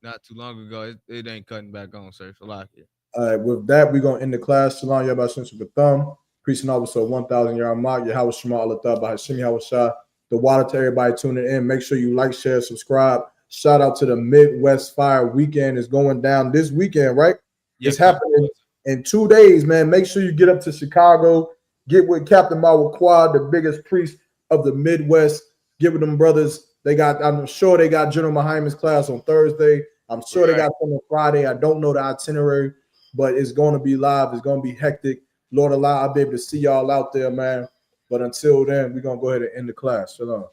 not too long ago. It ain't cutting back on, sir. So like it. All right. With that, we're gonna end the class. Shalom, Yabba Shem with the thumb. Preaching episode 1,000 yard mark. Yahweh Shema Allah by Hashim Yahweh Shah. The water to everybody tuning in. Make sure you like, share, subscribe. Shout out to the Midwest Fire Weekend is going down this weekend, right? Yep. It's happening in 2 days, man. Make sure you get up to Chicago. Get with Captain Mawaquad, the biggest priest of the Midwest. Get with them brothers. I'm sure they got General Mahaiman's class on Thursday. I'm sure they got some on Friday. I don't know the itinerary, but it's going to be live. It's going to be hectic. Lord allow, I'll be able to see y'all out there, man. But until then, we're going to go ahead and end the class. Shalom.